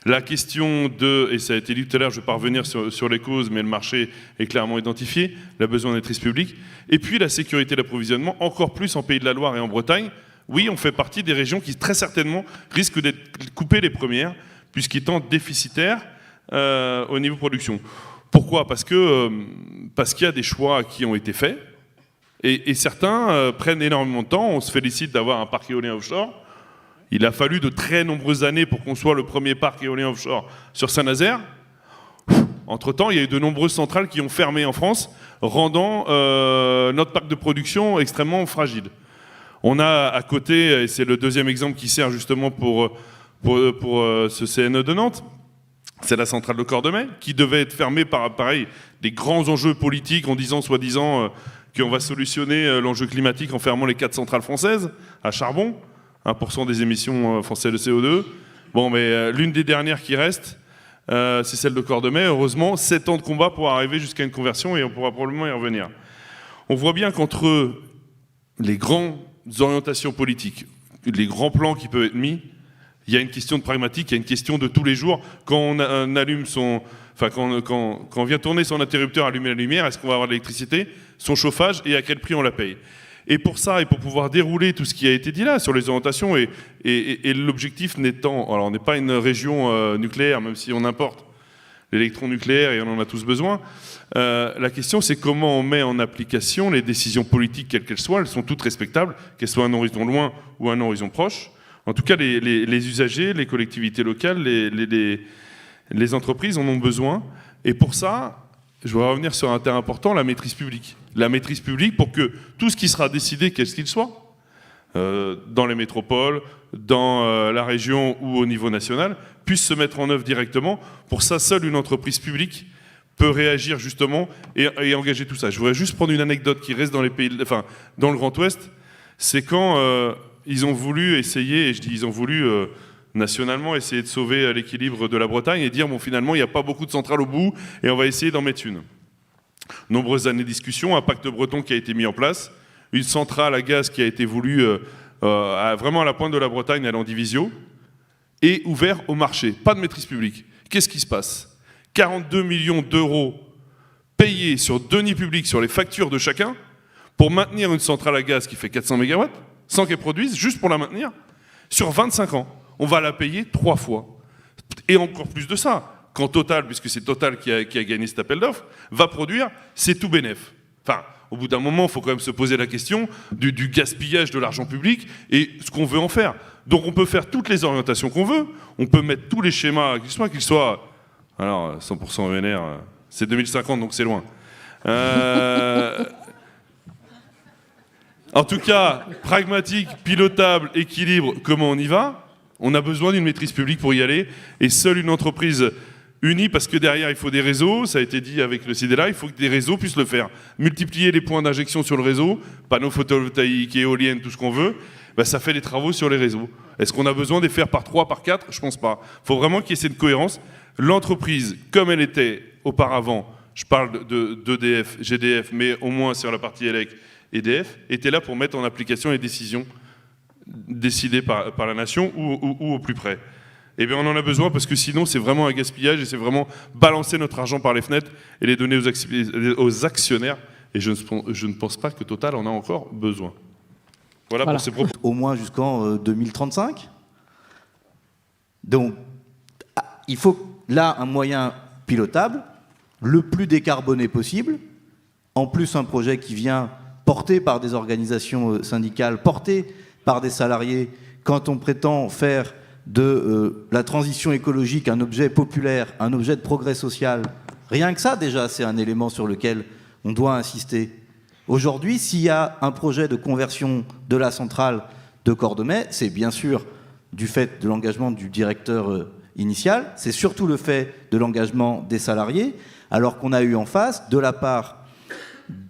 La question et ça a été dit tout à l'heure, je ne vais pas revenir sur les causes, mais le marché est clairement identifié, le besoin de maîtrise publique, et puis la sécurité d'approvisionnement, encore plus en Pays de la Loire et en Bretagne. Oui, on fait partie des régions qui très certainement risquent d'être coupées les premières, puisqu'étant déficitaires au niveau production. Pourquoi ? Parce qu'il y a des choix qui ont été faits, et certains prennent énormément de temps. On se félicite d'avoir un parc éolien offshore. Il a fallu de très nombreuses années pour qu'on soit le premier parc éolien offshore sur Saint-Nazaire. Entre-temps, il y a eu de nombreuses centrales qui ont fermé en France, rendant notre parc de production extrêmement fragile. On a à côté, et c'est le deuxième exemple qui sert justement pour ce CNE de Nantes, c'est la centrale de Cordemais, qui devait être fermée par, pareil, des grands enjeux politiques en disant, soi-disant, qu'on va solutionner l'enjeu climatique en fermant les 4 centrales françaises à charbon. 1% des émissions françaises de CO2. Bon, mais l'une des dernières qui reste, c'est celle de Cordemais. Heureusement, 7 ans de combat pour arriver jusqu'à une conversion et on pourra probablement y revenir. On voit bien qu'entre les grandes orientations politiques, les grands plans qui peuvent être mis, il y a une question de pragmatique, il y a une question de tous les jours. Quand on allume quand on vient tourner son interrupteur, allumer la lumière, est-ce qu'on va avoir de l'électricité, son chauffage et à quel prix on la paye ? Et pour ça, et pour pouvoir dérouler tout ce qui a été dit là sur les orientations, et l'objectif n'étant, alors on n'est pas une région nucléaire, même si on importe l'électron nucléaire et on en a tous besoin, la question c'est comment on met en application les décisions politiques, quelles qu'elles soient, elles sont toutes respectables, qu'elles soient à un horizon loin ou à un horizon proche. En tout cas, les usagers, les collectivités locales, les entreprises en ont besoin. Et pour ça, je voudrais revenir sur un terrain important, la maîtrise publique. La maîtrise publique pour que tout ce qui sera décidé, quel qu'il soit, dans les métropoles, dans la région ou au niveau national, puisse se mettre en œuvre directement. Pour ça, seule une entreprise publique peut réagir justement et engager tout ça. Je voudrais juste prendre une anecdote qui reste dans dans le Grand Ouest. C'est quand ils ont voulu essayer, et je dis ils ont voulu nationalement essayer de sauver l'équilibre de la Bretagne et dire bon finalement il n'y a pas beaucoup de centrales au bout et on va essayer d'en mettre une. Nombreuses années de discussion, un pacte breton qui a été mis en place, une centrale à gaz qui a été voulue vraiment à la pointe de la Bretagne, à l'Andivisio, et ouvert au marché, pas de maîtrise publique. Qu'est-ce qui se passe ? 42 millions d'euros payés sur deniers publics, sur les factures de chacun, pour maintenir une centrale à gaz qui fait 400 MW, sans qu'elle produise, juste pour la maintenir, sur 25 ans. On va la payer 3 fois. Et encore plus de ça. Quand Total, puisque c'est Total qui a gagné cet appel d'offres, va produire, c'est tout bénef. Enfin, au bout d'un moment, il faut quand même se poser la question du gaspillage de l'argent public et ce qu'on veut en faire. Donc on peut faire toutes les orientations qu'on veut, on peut mettre tous les schémas, qu'ils soient alors 100% ENR, c'est 2050, donc c'est loin. En tout cas, pragmatique, pilotable, équilibre, comment on y va ? On a besoin d'une maîtrise publique pour y aller, et seule une entreprise unie, parce que derrière il faut des réseaux, ça a été dit avec le CIDELA, il faut que des réseaux puissent le faire. Multiplier les points d'injection sur le réseau, panneaux photovoltaïques, éoliennes, tout ce qu'on veut, ça fait des travaux sur les réseaux. Est-ce qu'on a besoin de les faire par 3, par 4 ? Je pense pas. Il faut vraiment qu'il y ait cette cohérence. L'entreprise, comme elle était auparavant, je parle d'EDF, GDF, mais au moins sur la partie élec, EDF, étaient là pour mettre en application les décisions décidées par la nation ou au plus près. Eh bien, on en a besoin parce que sinon, c'est vraiment un gaspillage et c'est vraiment balancer notre argent par les fenêtres et les donner aux actionnaires. Et je ne pense pas que Total en a encore besoin. Voilà. Pour ces propos. Au moins jusqu'en 2035. Donc, il faut là un moyen pilotable, le plus décarboné possible. En plus, un projet qui vient porté par des organisations syndicales, porté par des salariés. Quand on prétend faire de la transition écologique un objet populaire, un objet de progrès social, rien que ça déjà c'est un élément sur lequel on doit insister. Aujourd'hui, s'il y a un projet de conversion de la centrale de Cordemais, c'est bien sûr du fait de l'engagement du directeur initial, c'est surtout le fait de l'engagement des salariés, alors qu'on a eu en face, de la part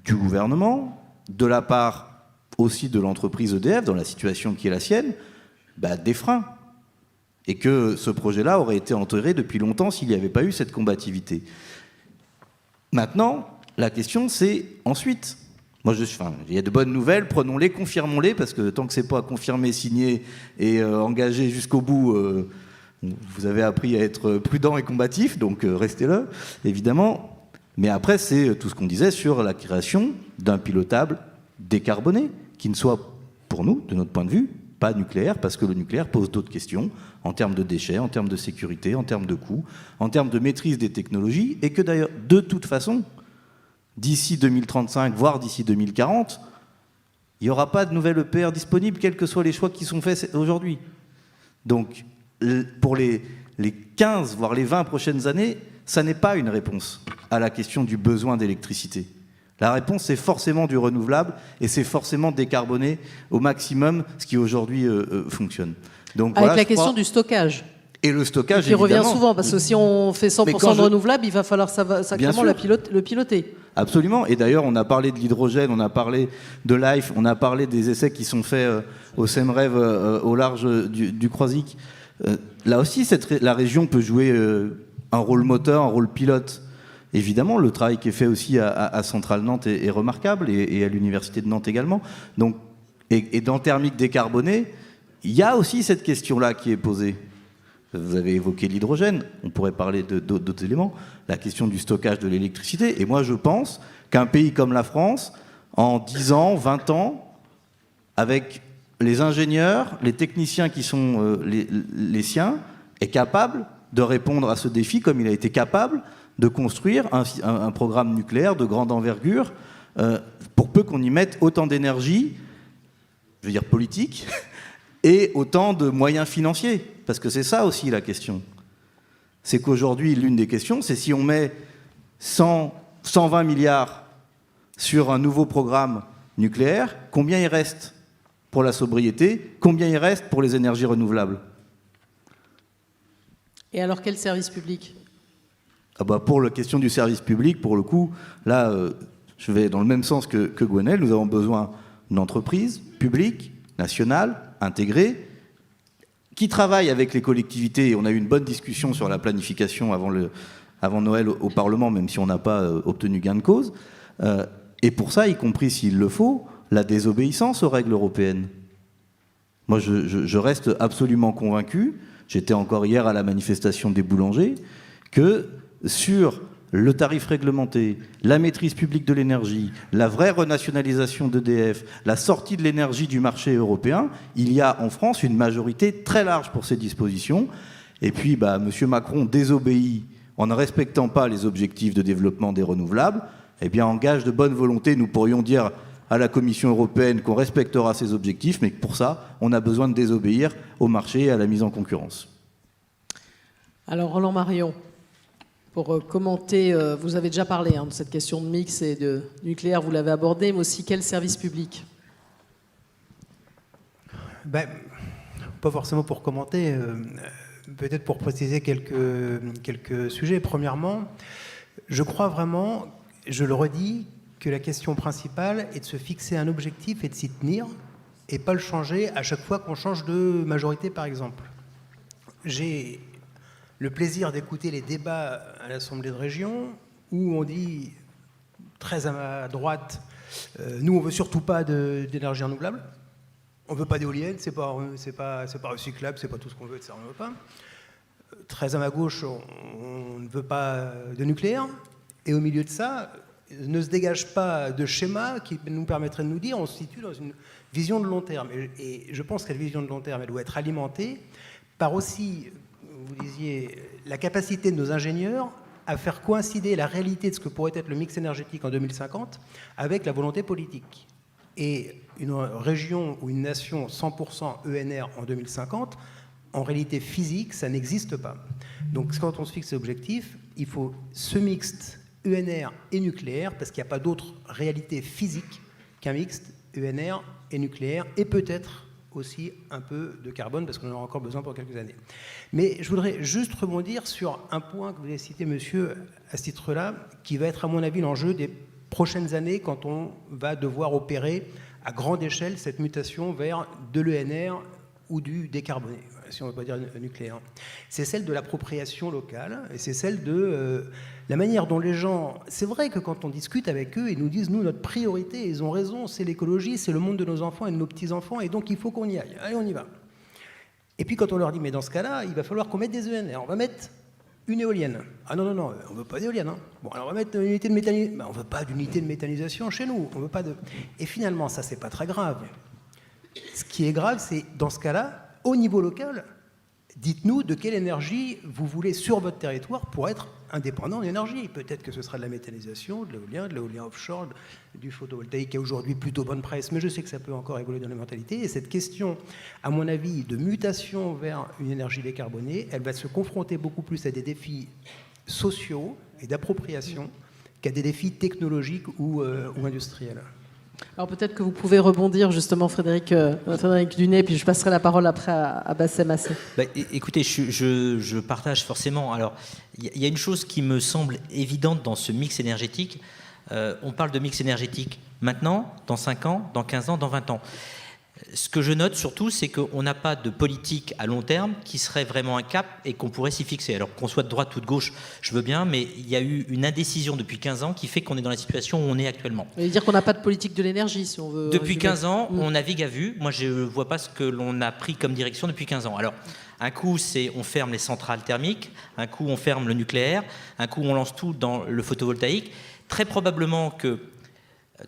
du gouvernement, de la part aussi de l'entreprise EDF, dans la situation qui est la sienne, des freins. Et que ce projet-là aurait été enterré depuis longtemps s'il n'y avait pas eu cette combativité. Maintenant, la question, c'est ensuite. Il y a de bonnes nouvelles, prenons-les, confirmons-les, parce que tant que ce n'est pas confirmé, signé et engagé jusqu'au bout, vous avez appris à être prudent et combatif, donc restez-le, évidemment. Mais après, c'est tout ce qu'on disait sur la création d'un pilotable décarboné, qui ne soit, pour nous, de notre point de vue, pas nucléaire, parce que le nucléaire pose d'autres questions en termes de déchets, en termes de sécurité, en termes de coûts, en termes de maîtrise des technologies, et que d'ailleurs, de toute façon, d'ici 2035, voire d'ici 2040, il n'y aura pas de nouvelle EPR disponible, quels que soient les choix qui sont faits aujourd'hui. Donc, pour les 15, voire les 20 prochaines années, ça n'est pas une réponse à la question du besoin d'électricité. La réponse, c'est forcément du renouvelable et c'est forcément décarboner au maximum ce qui aujourd'hui fonctionne. Donc, avec la question du stockage. Et le stockage, qui revient souvent, parce que si on fait 100% de renouvelable, il va falloir sacrément le piloter. Absolument. Et d'ailleurs, on a parlé de l'hydrogène, on a parlé de LIFE, on a parlé des essais qui sont faits au SEMREV, au large du Croisic. Là aussi, la région peut jouer un rôle moteur, un rôle pilote. Évidemment, le travail qui est fait aussi à Centrale Nantes est remarquable et à l'Université de Nantes également. Donc, et dans thermique décarboné, il y a aussi cette question-là qui est posée. Vous avez évoqué l'hydrogène, on pourrait parler d'autres éléments, la question du stockage de l'électricité. Et moi, je pense qu'un pays comme la France, en 10 ans, 20 ans, avec les ingénieurs, les techniciens qui sont les siens, est capable de répondre à ce défi comme il a été capable de construire un programme nucléaire de grande envergure, pour peu qu'on y mette autant d'énergie, je veux dire politique, et autant de moyens financiers. Parce que c'est ça aussi la question. C'est qu'aujourd'hui, l'une des questions, c'est si on met 120 milliards sur un nouveau programme nucléaire, combien il reste pour la sobriété, combien il reste pour les énergies renouvelables? Et alors, quel service public? Pour la question du service public, pour le coup, là, je vais dans le même sens que Gwenaëlle. Nous avons besoin d'une entreprise publique, nationale, intégrée, qui travaille avec les collectivités. On a eu une bonne discussion sur la planification avant Noël au Parlement, même si on n'a pas obtenu gain de cause. Et pour ça, y compris s'il le faut, la désobéissance aux règles européennes. Moi, je reste absolument convaincu, j'étais encore hier à la manifestation des boulangers, que sur le tarif réglementé, la maîtrise publique de l'énergie, la vraie renationalisation d'EDF, la sortie de l'énergie du marché européen, il y a en France une majorité très large pour ces dispositions. Et puis, M. Macron désobéit en ne respectant pas les objectifs de développement des renouvelables. Eh bien, en gage de bonne volonté, nous pourrions dire à la Commission européenne qu'on respectera ces objectifs, mais que pour ça, on a besoin de désobéir au marché et à la mise en concurrence. Alors, Roland Marion, pour commenter, vous avez déjà parlé de cette question de mix et de nucléaire, vous l'avez abordé, mais aussi quel service public? Pas forcément pour commenter, peut-être pour préciser quelques sujets. Premièrement, je crois vraiment, je le redis, que la question principale est de se fixer un objectif et de s'y tenir, et pas le changer à chaque fois qu'on change de majorité, par exemple. J'ai le plaisir d'écouter les débats à l'Assemblée de région où on dit très à ma droite Nous, on veut surtout pas d'énergie renouvelable. On veut pas d'éoliennes, c'est pas recyclable, c'est pas tout ce qu'on veut, ça on ne veut pas. Très à ma gauche, on ne veut pas de nucléaire. Et au milieu de ça, ne se dégage pas de schéma qui nous permettrait de nous dire on se situe dans une vision de long terme. Et je pense que cette vision de long terme, elle doit être alimentée par aussi, vous disiez, la capacité de nos ingénieurs à faire coïncider la réalité de ce que pourrait être le mix énergétique en 2050 avec la volonté politique. Et une région ou une nation 100% ENR en 2050, en réalité physique, ça n'existe pas. Donc quand on se fixe cet objectif, il faut ce mixte ENR et nucléaire, parce qu'il n'y a pas d'autre réalité physique qu'un mixte ENR et nucléaire, et peut-être aussi un peu de carbone, parce qu'on en aura encore besoin pour quelques années. Mais je voudrais juste rebondir sur un point que vous avez cité, monsieur, à ce titre-là, qui va être, à mon avis, l'enjeu des prochaines années quand on va devoir opérer à grande échelle cette mutation vers de l'ENR ou du décarboné, si on ne veut pas dire nucléaire. C'est celle de l'appropriation locale, et c'est celle de la manière dont les gens... C'est vrai que quand on discute avec eux, ils nous disent, nous, notre priorité, ils ont raison, c'est l'écologie, c'est le monde de nos enfants et de nos petits-enfants, et donc il faut qu'on y aille. Allez, on y va. Et puis quand on leur dit, mais dans ce cas-là, il va falloir qu'on mette des ENR, on va mettre une éolienne. Ah non, on ne veut pas d'éolienne. Hein. Bon, alors on va mettre une unité de méthanisation. Ben, on ne veut pas d'unité de méthanisation chez nous. On veut pas de... Et finalement, ça, c'est pas très grave. Ce qui est grave, c'est, dans ce cas-là, au niveau local, dites-nous de quelle énergie vous voulez sur votre territoire pour être indépendant d'énergie. Peut-être que ce sera de la méthanisation, de l'éolien offshore, du photovoltaïque qui a aujourd'hui plutôt bonne presse, mais je sais que ça peut encore évoluer dans les mentalités. Et cette question, à mon avis, de mutation vers une énergie décarbonée, elle va se confronter beaucoup plus à des défis sociaux et d'appropriation qu'à des défis technologiques ou industriels. Alors peut-être que vous pouvez rebondir justement, Frédéric Dunet, puis je passerai la parole après à Bassem Assé. Écoutez, je partage forcément. Alors, il y a une chose qui me semble évidente dans ce mix énergétique. On parle de mix énergétique maintenant, dans 5 ans, dans 15 ans, dans 20 ans. Ce que je note surtout, c'est qu'on n'a pas de politique à long terme qui serait vraiment un cap et qu'on pourrait s'y fixer. Alors qu'on soit de droite ou de gauche, je veux bien, mais il y a eu une indécision depuis 15 ans qui fait qu'on est dans la situation où on est actuellement. Ça veut dire qu'on n'a pas de politique de l'énergie, si on veut... Depuis 15 ans, on navigue à vue. Moi, je ne vois pas ce que l'on a pris comme direction depuis 15 ans. Alors, un coup, c'est on ferme les centrales thermiques, un coup, on ferme le nucléaire, un coup, on lance tout dans le photovoltaïque. Très probablement que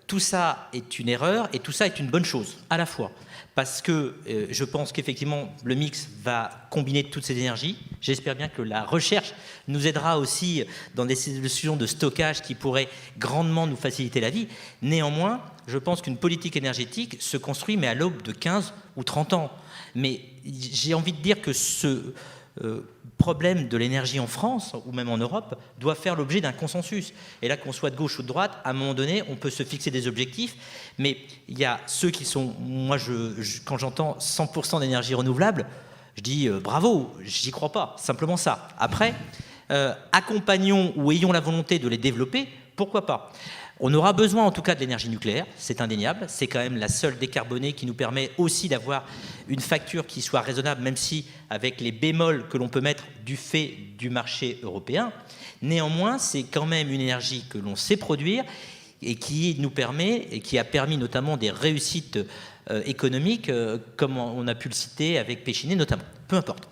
tout ça est une erreur et tout ça est une bonne chose, à la fois. Parce que je pense qu'effectivement, le mix va combiner toutes ces énergies. J'espère bien que la recherche nous aidera aussi dans des solutions de stockage qui pourraient grandement nous faciliter la vie. Néanmoins, je pense qu'une politique énergétique se construit, mais à l'aube de 15 ou 30 ans. Mais j'ai envie de dire que ce problème de l'énergie en France, ou même en Europe, doit faire l'objet d'un consensus. Et là, qu'on soit de gauche ou de droite, à un moment donné, on peut se fixer des objectifs, mais il y a ceux qui sont... Moi, quand j'entends 100% d'énergie renouvelable, je dis bravo, j'y crois pas, simplement ça. Après, accompagnons ou ayons la volonté de les développer, pourquoi pas ? On aura besoin en tout cas de l'énergie nucléaire, c'est indéniable, c'est quand même la seule décarbonée qui nous permet aussi d'avoir une facture qui soit raisonnable, même si avec les bémols que l'on peut mettre du fait du marché européen. Néanmoins, c'est quand même une énergie que l'on sait produire et qui nous permet, et qui a permis notamment des réussites économiques, comme on a pu le citer avec Péchinet notamment, peu importe.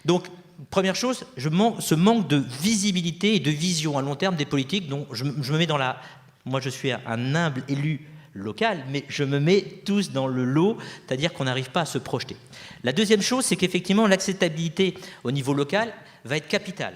Donc, première chose, ce manque de visibilité et de vision à long terme des politiques, dont je me mets dans la... Moi, je suis un humble élu local, mais je me mets tous dans le lot, c'est-à-dire qu'on n'arrive pas à se projeter. La deuxième chose, c'est qu'effectivement, l'acceptabilité au niveau local va être capitale.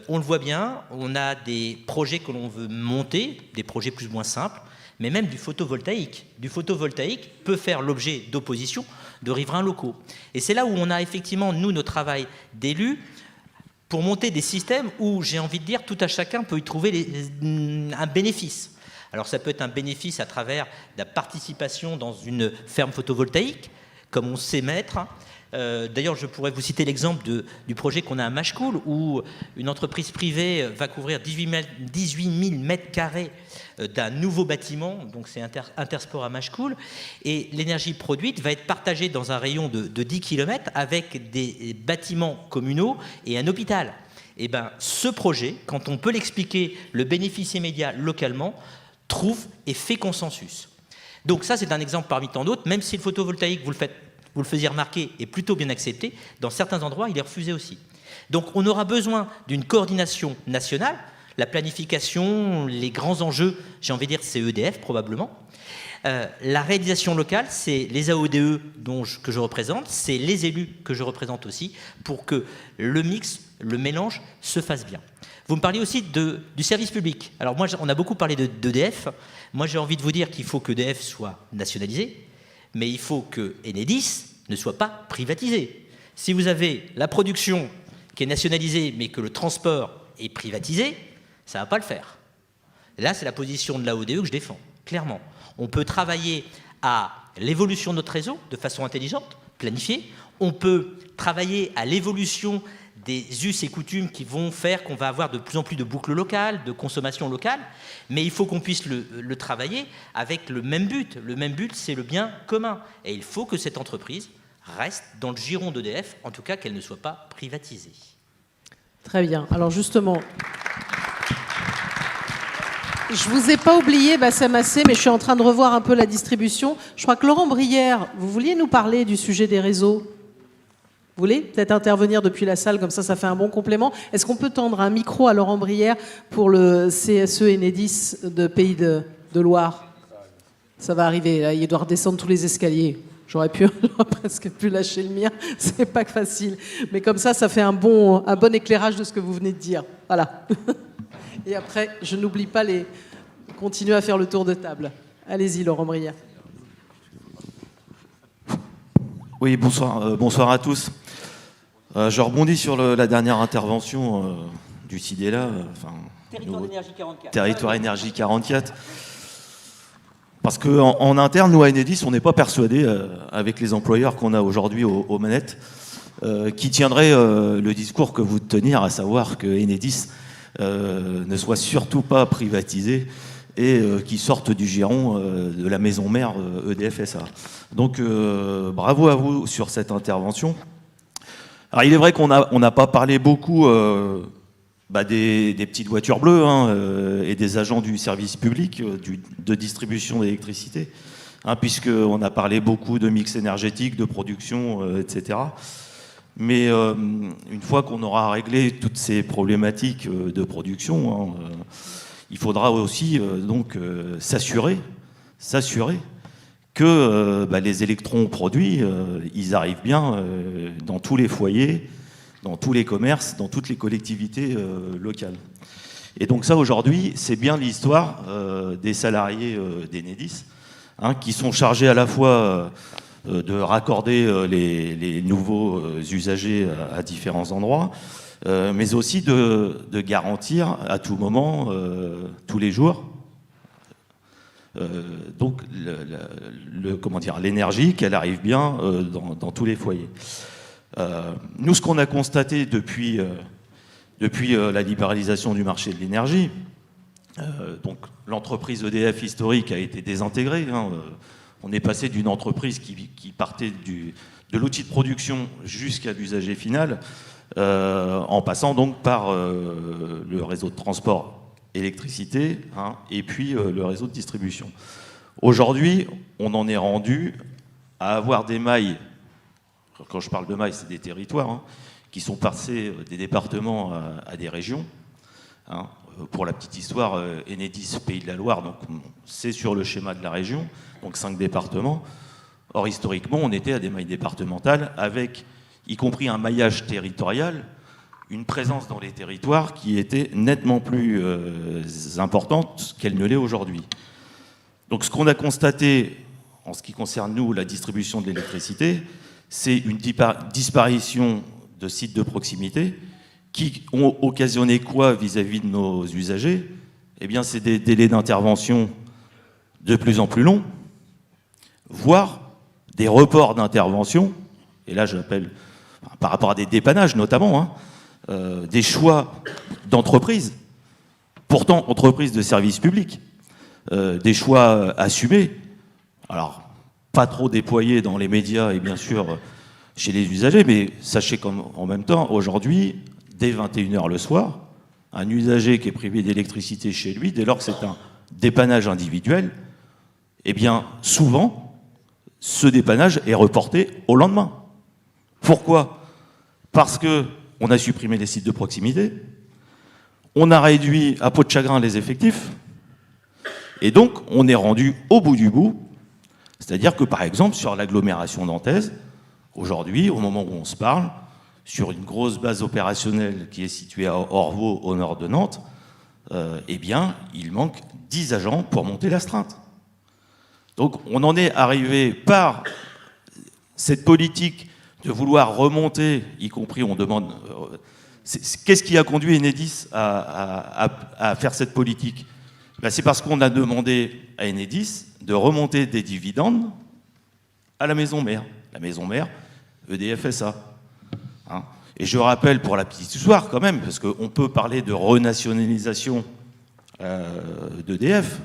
On le voit bien, on a des projets que l'on veut monter, des projets plus ou moins simples, mais même du photovoltaïque. Du photovoltaïque peut faire l'objet d'opposition de riverains locaux. Et c'est là où on a effectivement, nous, notre travail d'élus, pour monter des systèmes où, j'ai envie de dire, tout à chacun peut y trouver un bénéfice. Alors ça peut être un bénéfice à travers la participation dans une ferme photovoltaïque, comme on sait mettre. D'ailleurs, je pourrais vous citer l'exemple du projet qu'on a à Machecoul, où une entreprise privée va couvrir 18 000 mètres carrés d'un nouveau bâtiment, donc c'est Intersport à Machecoul, et l'énergie produite va être partagée dans un rayon de 10 km avec des bâtiments communaux et un hôpital. Et bien, ce projet, quand on peut l'expliquer, le bénéfice immédiat localement, trouve et fait consensus. Donc ça, c'est un exemple parmi tant d'autres, même si le photovoltaïque, vous le faisiez remarquer, est plutôt bien accepté, dans certains endroits, il est refusé aussi. Donc on aura besoin d'une coordination nationale, la planification, les grands enjeux, j'ai envie de dire, c'est EDF probablement. La réalisation locale, c'est les AODE que je représente, c'est les élus que je représente aussi, pour que le mix, le mélange se fasse bien. Vous me parliez aussi du service public. Alors moi, on a beaucoup parlé d'EDF. Moi, j'ai envie de vous dire qu'il faut qu'EDF soit nationalisé, mais il faut que Enedis ne soit pas privatisé. Si vous avez la production qui est nationalisée, mais que le transport est privatisé, ça ne va pas le faire. Là, c'est la position de l'AODE que je défends, clairement. On peut travailler à l'évolution de notre réseau de façon intelligente, planifiée. On peut travailler à l'évolution des us et coutumes qui vont faire qu'on va avoir de plus en plus de boucles locales, de consommation locale, mais il faut qu'on puisse le travailler avec le même but. Le même but, c'est le bien commun. Et il faut que cette entreprise reste dans le giron d'EDF, en tout cas qu'elle ne soit pas privatisée. Très bien. Alors justement, je vous ai pas oublié, Bassem Assé, mais je suis en train de revoir un peu la distribution. Je crois que Laurent Brière, vous vouliez nous parler du sujet des réseaux ? Vous voulez peut-être intervenir depuis la salle, comme ça fait un bon complément. Est-ce qu'on peut tendre un micro à Laurent Brière pour le CSE Enedis de Pays de Loire ? Ça va arriver, là, il doit redescendre tous les escaliers. J'aurais presque pu lâcher le mien, c'est pas facile. Mais comme ça fait un bon éclairage de ce que vous venez de dire. Voilà. Et après, je n'oublie pas continuer à faire le tour de table. Allez-y, Laurent Brière. Oui, bonsoir à tous. Je rebondis sur la dernière intervention du CIDELA, Territoire énergie 44. Territoire énergie 44. Parce qu'en interne, nous à Enedis, on n'est pas persuadés, avec les employeurs qu'on a aujourd'hui aux manettes, qui tiendraient le discours que vous tenir, à savoir que Enedis ne soit surtout pas privatisé et qui sortent du giron de la maison mère EDF SA. Donc bravo à vous sur cette intervention. Alors il est vrai qu'on n'a pas parlé beaucoup des petites voitures bleues et des agents du service public de distribution d'électricité, puisqu'on a parlé beaucoup de mix énergétique, de production, etc. Mais une fois qu'on aura réglé toutes ces problématiques de production, il faudra aussi s'assurer que les électrons produits, ils arrivent bien dans tous les foyers, dans tous les commerces, dans toutes les collectivités locales. Et donc ça, aujourd'hui, c'est bien l'histoire des salariés d'Enedis, qui sont chargés à la fois de raccorder les nouveaux usagers à différents endroits, mais aussi de garantir à tout moment, tous les jours, l'énergie, qu'elle arrive bien dans tous les foyers. Nous, ce qu'on a constaté depuis la libéralisation du marché de l'énergie, l'entreprise EDF historique a été désintégrée. On est passé d'une entreprise qui partait de l'outil de production jusqu'à l'usager final, en passant donc par le réseau de transport électricité et puis le réseau de distribution. Aujourd'hui, on en est rendu à avoir des mailles, quand je parle de mailles, c'est des territoires, qui sont passés des départements à des régions. Pour la petite histoire, Enedis, Pays de la Loire, donc c'est sur le schéma de la région, donc 5 départements. Or, historiquement, on était à des mailles départementales avec, y compris un maillage territorial, une présence dans les territoires qui était nettement plus importante qu'elle ne l'est aujourd'hui. Donc ce qu'on a constaté, en ce qui concerne nous, la distribution de l'électricité, c'est une disparition de sites de proximité qui ont occasionné quoi vis-à-vis de nos usagers ? Eh bien, c'est des délais d'intervention de plus en plus longs, voire des reports d'intervention, et là j'appelle, par rapport à des dépannages notamment, des choix d'entreprise, pourtant entreprise de service public, des choix assumés, alors pas trop déployés dans les médias et bien sûr chez les usagers, mais sachez qu'en même temps, aujourd'hui, dès 21h le soir, un usager qui est privé d'électricité chez lui, dès lors que c'est dépannage individuel, eh bien, souvent, ce dépannage est reporté au lendemain. Pourquoi? Parce qu'on a supprimé les sites de proximité, on a réduit à peau de chagrin les effectifs, et donc on est rendu au bout du bout. C'est-à-dire que, par exemple, sur l'agglomération nantaise, aujourd'hui, au moment où on se parle, sur une grosse base opérationnelle qui est située à Orvaux, au nord de Nantes, eh bien, il manque 10 agents pour monter l'astreinte. Donc, on en est arrivé par cette politique de vouloir remonter, y compris, on demande... qu'est-ce qui a conduit Enedis à faire cette politique? Ben, c'est parce qu'on a demandé à Enedis de remonter des dividendes à la maison mère. La maison mère, EDF SA. Hein, et je rappelle, pour la petite histoire quand même, parce qu'on peut parler de renationalisation d'EDF,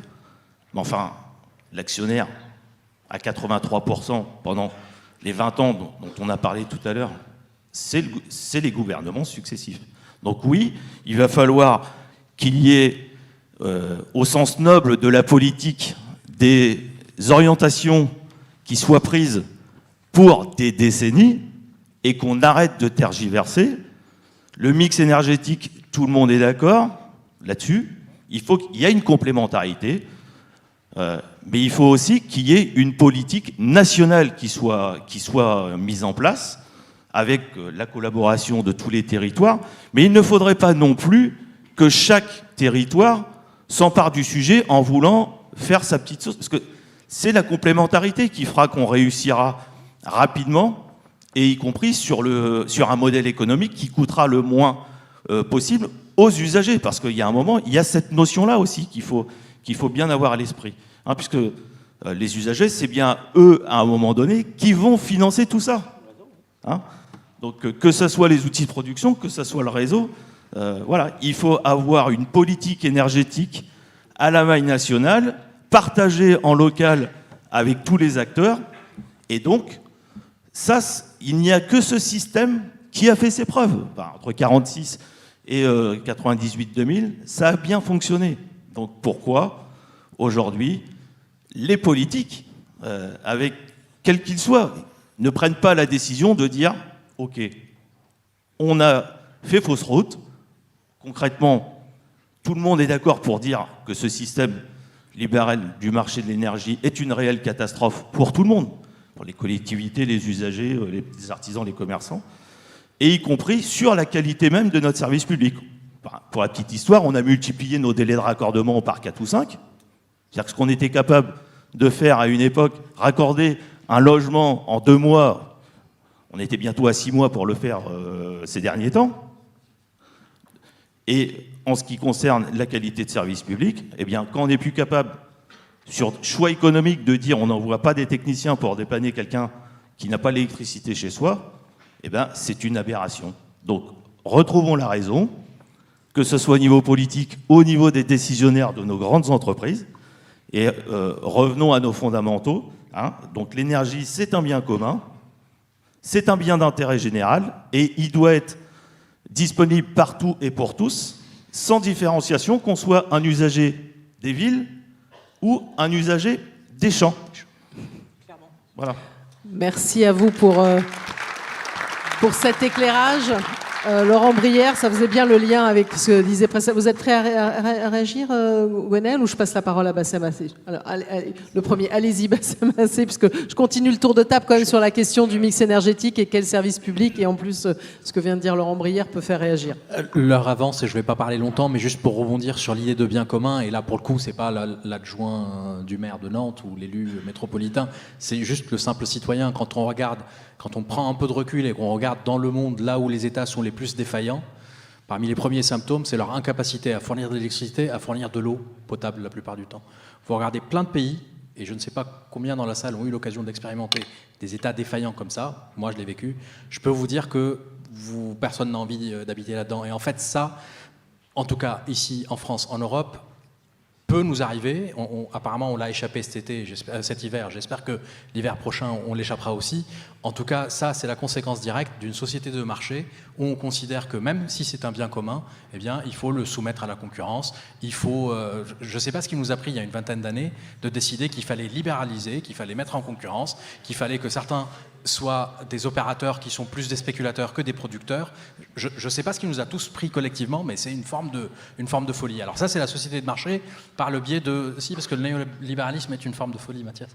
mais enfin, l'actionnaire à 83% pendant les 20 ans dont on a parlé tout à l'heure, c'est les gouvernements successifs. Donc oui, il va falloir qu'il y ait, au sens noble de la politique, des orientations qui soient prises pour des décennies et qu'on arrête de tergiverser. Le mix énergétique, tout le monde est d'accord là-dessus. Il faut qu'il y ait une complémentarité, mais il faut aussi qu'il y ait une politique nationale qui soit mise en place avec la collaboration de tous les territoires. Mais il ne faudrait pas non plus que chaque territoire s'empare du sujet en voulant faire sa petite sauce. Parce que c'est la complémentarité qui fera qu'on réussira rapidement, et y compris sur un modèle économique qui coûtera le moins possible aux usagers. Parce qu'il y a un moment, il y a cette notion-là aussi qu'il faut bien avoir à l'esprit. Hein, puisque les usagers, c'est bien eux, à un moment donné, qui vont financer tout ça. Hein, donc que ce soit les outils de production, que ce soit le réseau, voilà, il faut avoir une politique énergétique à la maille nationale, partagée en local avec tous les acteurs, et donc ça, il n'y a que ce système qui a fait ses preuves. Enfin, entre 1946 et 98-2000, ça a bien fonctionné. Donc pourquoi aujourd'hui les politiques, avec quels qu'ils soient, ne prennent pas la décision de dire « Ok, on a fait fausse route ». Concrètement, tout le monde est d'accord pour dire que ce système libéral du marché de l'énergie est une réelle catastrophe pour tout le monde, pour les collectivités, les usagers, les artisans, les commerçants, et y compris sur la qualité même de notre service public. Pour la petite histoire, on a multiplié nos délais de raccordement par 4 ou 5. C'est-à-dire que ce qu'on était capable de faire à une époque, raccorder un logement en 2 mois, on était bientôt à 6 mois pour le faire ces derniers temps. Et en ce qui concerne la qualité de service public, eh bien, quand on n'est plus capable, sur choix économique, de dire on n'envoie pas des techniciens pour dépanner quelqu'un qui n'a pas l'électricité chez soi, eh bien, c'est une aberration. Donc, retrouvons la raison, que ce soit au niveau politique, au niveau des décisionnaires de nos grandes entreprises, et revenons à nos fondamentaux. Hein. Donc, l'énergie, c'est un bien commun, c'est un bien d'intérêt général, et il doit être disponible partout et pour tous, sans différenciation, qu'on soit un usager des villes ou un usager des champs. Voilà. Merci à vous pour cet éclairage. Laurent Brière, ça faisait bien le lien avec ce que disait précédemment. Vous êtes prêt à réagir, Gwenel, ou je passe la parole à Bassem Assé? Alors, le premier, allez-y, Bassem Assé, puisque je continue le tour de table quand même sur la question du mix énergétique et quel service public, et en plus, ce que vient de dire Laurent Brière peut faire réagir. L'heure avance et je ne vais pas parler longtemps, mais juste pour rebondir sur l'idée de bien commun, et là, pour le coup, ce n'est pas l'adjoint du maire de Nantes ou l'élu métropolitain, c'est juste le simple citoyen. Quand on prend un peu de recul et qu'on regarde dans le monde, là où les États sont les plus défaillants, parmi les premiers symptômes, c'est leur incapacité à fournir de l'électricité, à fournir de l'eau potable la plupart du temps. Vous regardez plein de pays, et je ne sais pas combien dans la salle ont eu l'occasion d'expérimenter des États défaillants comme ça, moi je l'ai vécu, je peux vous dire que personne n'a envie d'habiter là-dedans. Et en fait ça, en tout cas ici en France, en Europe, peut nous arriver. Apparemment, on l'a échappé cet hiver. J'espère que l'hiver prochain, on l'échappera aussi. En tout cas, ça, c'est la conséquence directe d'une société de marché où on considère que même si c'est un bien commun, eh bien, il faut le soumettre à la concurrence. Il faut, je ne sais pas ce qui nous a pris il y a une vingtaine d'années, de décider qu'il fallait libéraliser, qu'il fallait mettre en concurrence, qu'il fallait que certains soient des opérateurs qui sont plus des spéculateurs que des producteurs. Je ne sais pas ce qui nous a tous pris collectivement, mais c'est une forme de folie. Alors ça, c'est la société de marché par le biais de... Si, parce que le néolibéralisme est une forme de folie, Mathias.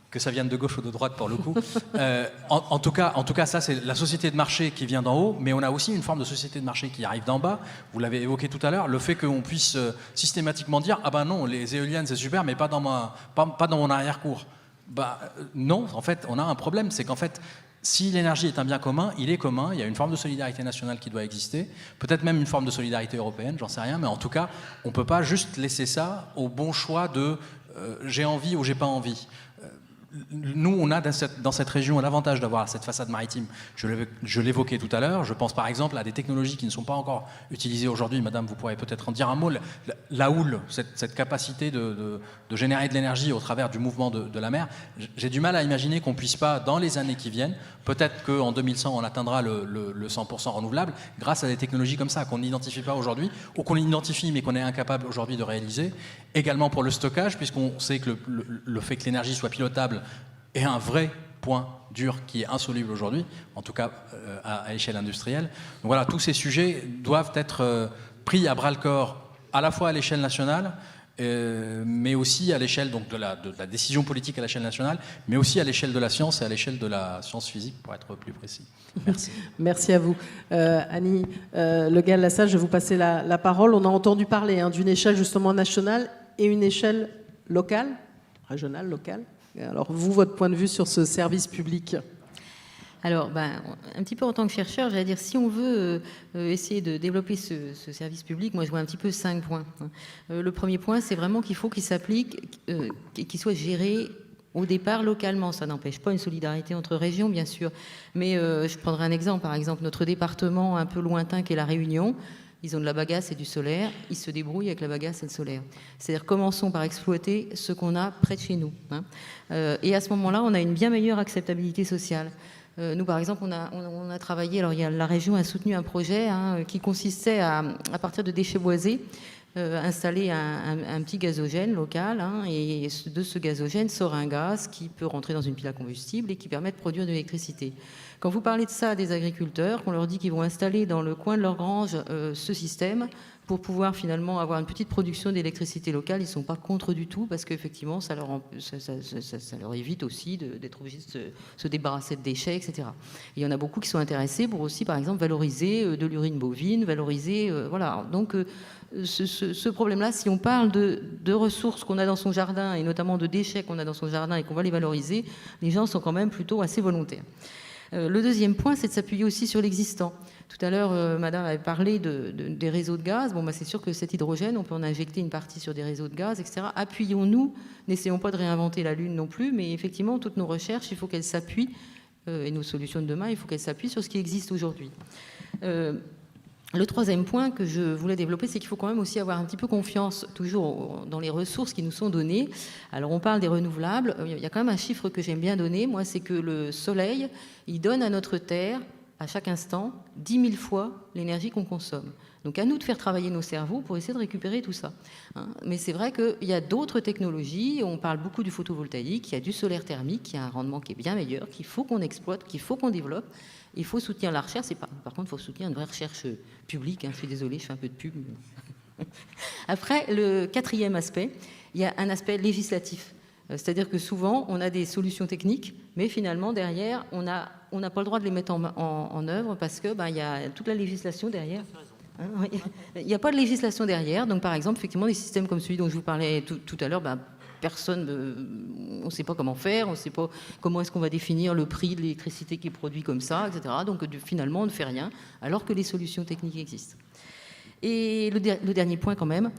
Que ça vienne de gauche ou de droite, pour le coup. En tout cas, ça, c'est la société de marché qui vient d'en haut, mais on a aussi une forme de société de marché qui arrive d'en bas. Vous l'avez évoqué tout à l'heure, le fait qu'on puisse systématiquement dire « Ah ben non, les éoliennes, c'est super, mais pas dans mon arrière-cour ». Non, en fait, on a un problème, c'est qu'en fait, si l'énergie est un bien commun, il est commun, il y a une forme de solidarité nationale qui doit exister, peut-être même une forme de solidarité européenne, j'en sais rien, mais en tout cas, on ne peut pas juste laisser ça au bon choix de j'ai envie ou j'ai pas envie. Nous, on a dans cette région l'avantage d'avoir cette façade maritime. Je l'évoquais tout à l'heure. Je pense par exemple à des technologies qui ne sont pas encore utilisées aujourd'hui. Madame, vous pourrez peut-être en dire un mot. La houle, cette capacité de générer de l'énergie au travers du mouvement de la mer. J'ai du mal à imaginer qu'on ne puisse pas, dans les années qui viennent, peut-être qu'en 2100, on atteindra le 100% renouvelable grâce à des technologies comme ça qu'on n'identifie pas aujourd'hui, ou qu'on identifie mais qu'on est incapable aujourd'hui de réaliser. Également pour le stockage, puisqu'on sait que le fait que l'énergie soit pilotable est un vrai point dur qui est insoluble aujourd'hui, en tout cas à échelle industrielle. Donc voilà, tous ces sujets doivent être pris à bras-le-corps, à la fois à l'échelle nationale, mais aussi à l'échelle donc, de la décision politique à l'échelle nationale, mais aussi à l'échelle de la science et à l'échelle de la science physique, pour être plus précis. Merci. Merci à vous. Annie Le Gall-Lassalle, je vais vous passer la parole. On a entendu parler d'une échelle justement nationale et une échelle locale, régionale, locale. Alors vous, votre point de vue sur ce service public ? Alors, un petit peu en tant que chercheur, j'allais dire, si on veut essayer de développer ce service public, moi je vois un petit peu 5 points. Le premier point, c'est vraiment qu'il faut qu'il s'applique, qu'il soit géré au départ localement. Ça n'empêche pas une solidarité entre régions, bien sûr. Mais je prendrai un exemple, par exemple, notre département un peu lointain qui est la Réunion. Ils ont de la bagasse et du solaire, ils se débrouillent avec la bagasse et le solaire. C'est-à-dire, commençons par exploiter ce qu'on a près de chez nous. Et à ce moment-là, on a une bien meilleure acceptabilité sociale. Nous, par exemple, on a travaillé, alors la région a soutenu un projet qui consistait à partir de déchets boisés, installer un petit gazogène local, et de ce gazogène sort un gaz qui peut rentrer dans une pile à combustible et qui permet de produire de l'électricité. Quand vous parlez de ça à des agriculteurs, qu'on leur dit qu'ils vont installer dans le coin de leur grange ce système pour pouvoir finalement avoir une petite production d'électricité locale, ils ne sont pas contre du tout parce qu'effectivement, ça leur évite aussi d'être obligés de se débarrasser de déchets, etc. Et il y en a beaucoup qui sont intéressés pour aussi, par exemple, valoriser de l'urine bovine, valoriser... voilà. Donc, ce problème-là, si on parle de ressources qu'on a dans son jardin et notamment de déchets qu'on a dans son jardin et qu'on va les valoriser, les gens sont quand même plutôt assez volontaires. Le deuxième point, c'est de s'appuyer aussi sur l'existant. Tout à l'heure, madame avait parlé des réseaux de gaz. Bon, c'est sûr que cet hydrogène, on peut en injecter une partie sur des réseaux de gaz, etc. Appuyons-nous, n'essayons pas de réinventer la Lune non plus, mais effectivement, toutes nos recherches, il faut qu'elles s'appuient, et nos solutions de demain, il faut qu'elles s'appuient sur ce qui existe aujourd'hui. Le troisième point que je voulais développer, c'est qu'il faut quand même aussi avoir un petit peu confiance toujours dans les ressources qui nous sont données. Alors on parle des renouvelables, il y a quand même un chiffre que j'aime bien donner, moi, c'est que le soleil, il donne à notre Terre, à chaque instant, 10 000 fois l'énergie qu'on consomme. Donc à nous de faire travailler nos cerveaux pour essayer de récupérer tout ça. Mais c'est vrai qu'il y a d'autres technologies, on parle beaucoup du photovoltaïque, il y a du solaire thermique, qui a un rendement qui est bien meilleur, qu'il faut qu'on exploite, qu'il faut qu'on développe. Il faut soutenir la recherche, par contre, il faut soutenir une vraie recherche publique. Je suis désolée, je fais un peu de pub. Après, le quatrième aspect, il y a un aspect législatif. C'est-à-dire que souvent, on a des solutions techniques, mais finalement, derrière, on n'a pas le droit de les mettre en œuvre parce qu'il y a toute la législation derrière. Il n'y a pas de législation derrière. Donc, par exemple, effectivement, des systèmes comme celui dont je vous parlais tout à l'heure, personne, on ne sait pas comment faire, on ne sait pas comment est-ce qu'on va définir le prix de l'électricité qui est produit comme ça, etc. Donc finalement, on ne fait rien, alors que les solutions techniques existent. Et le dernier point quand même,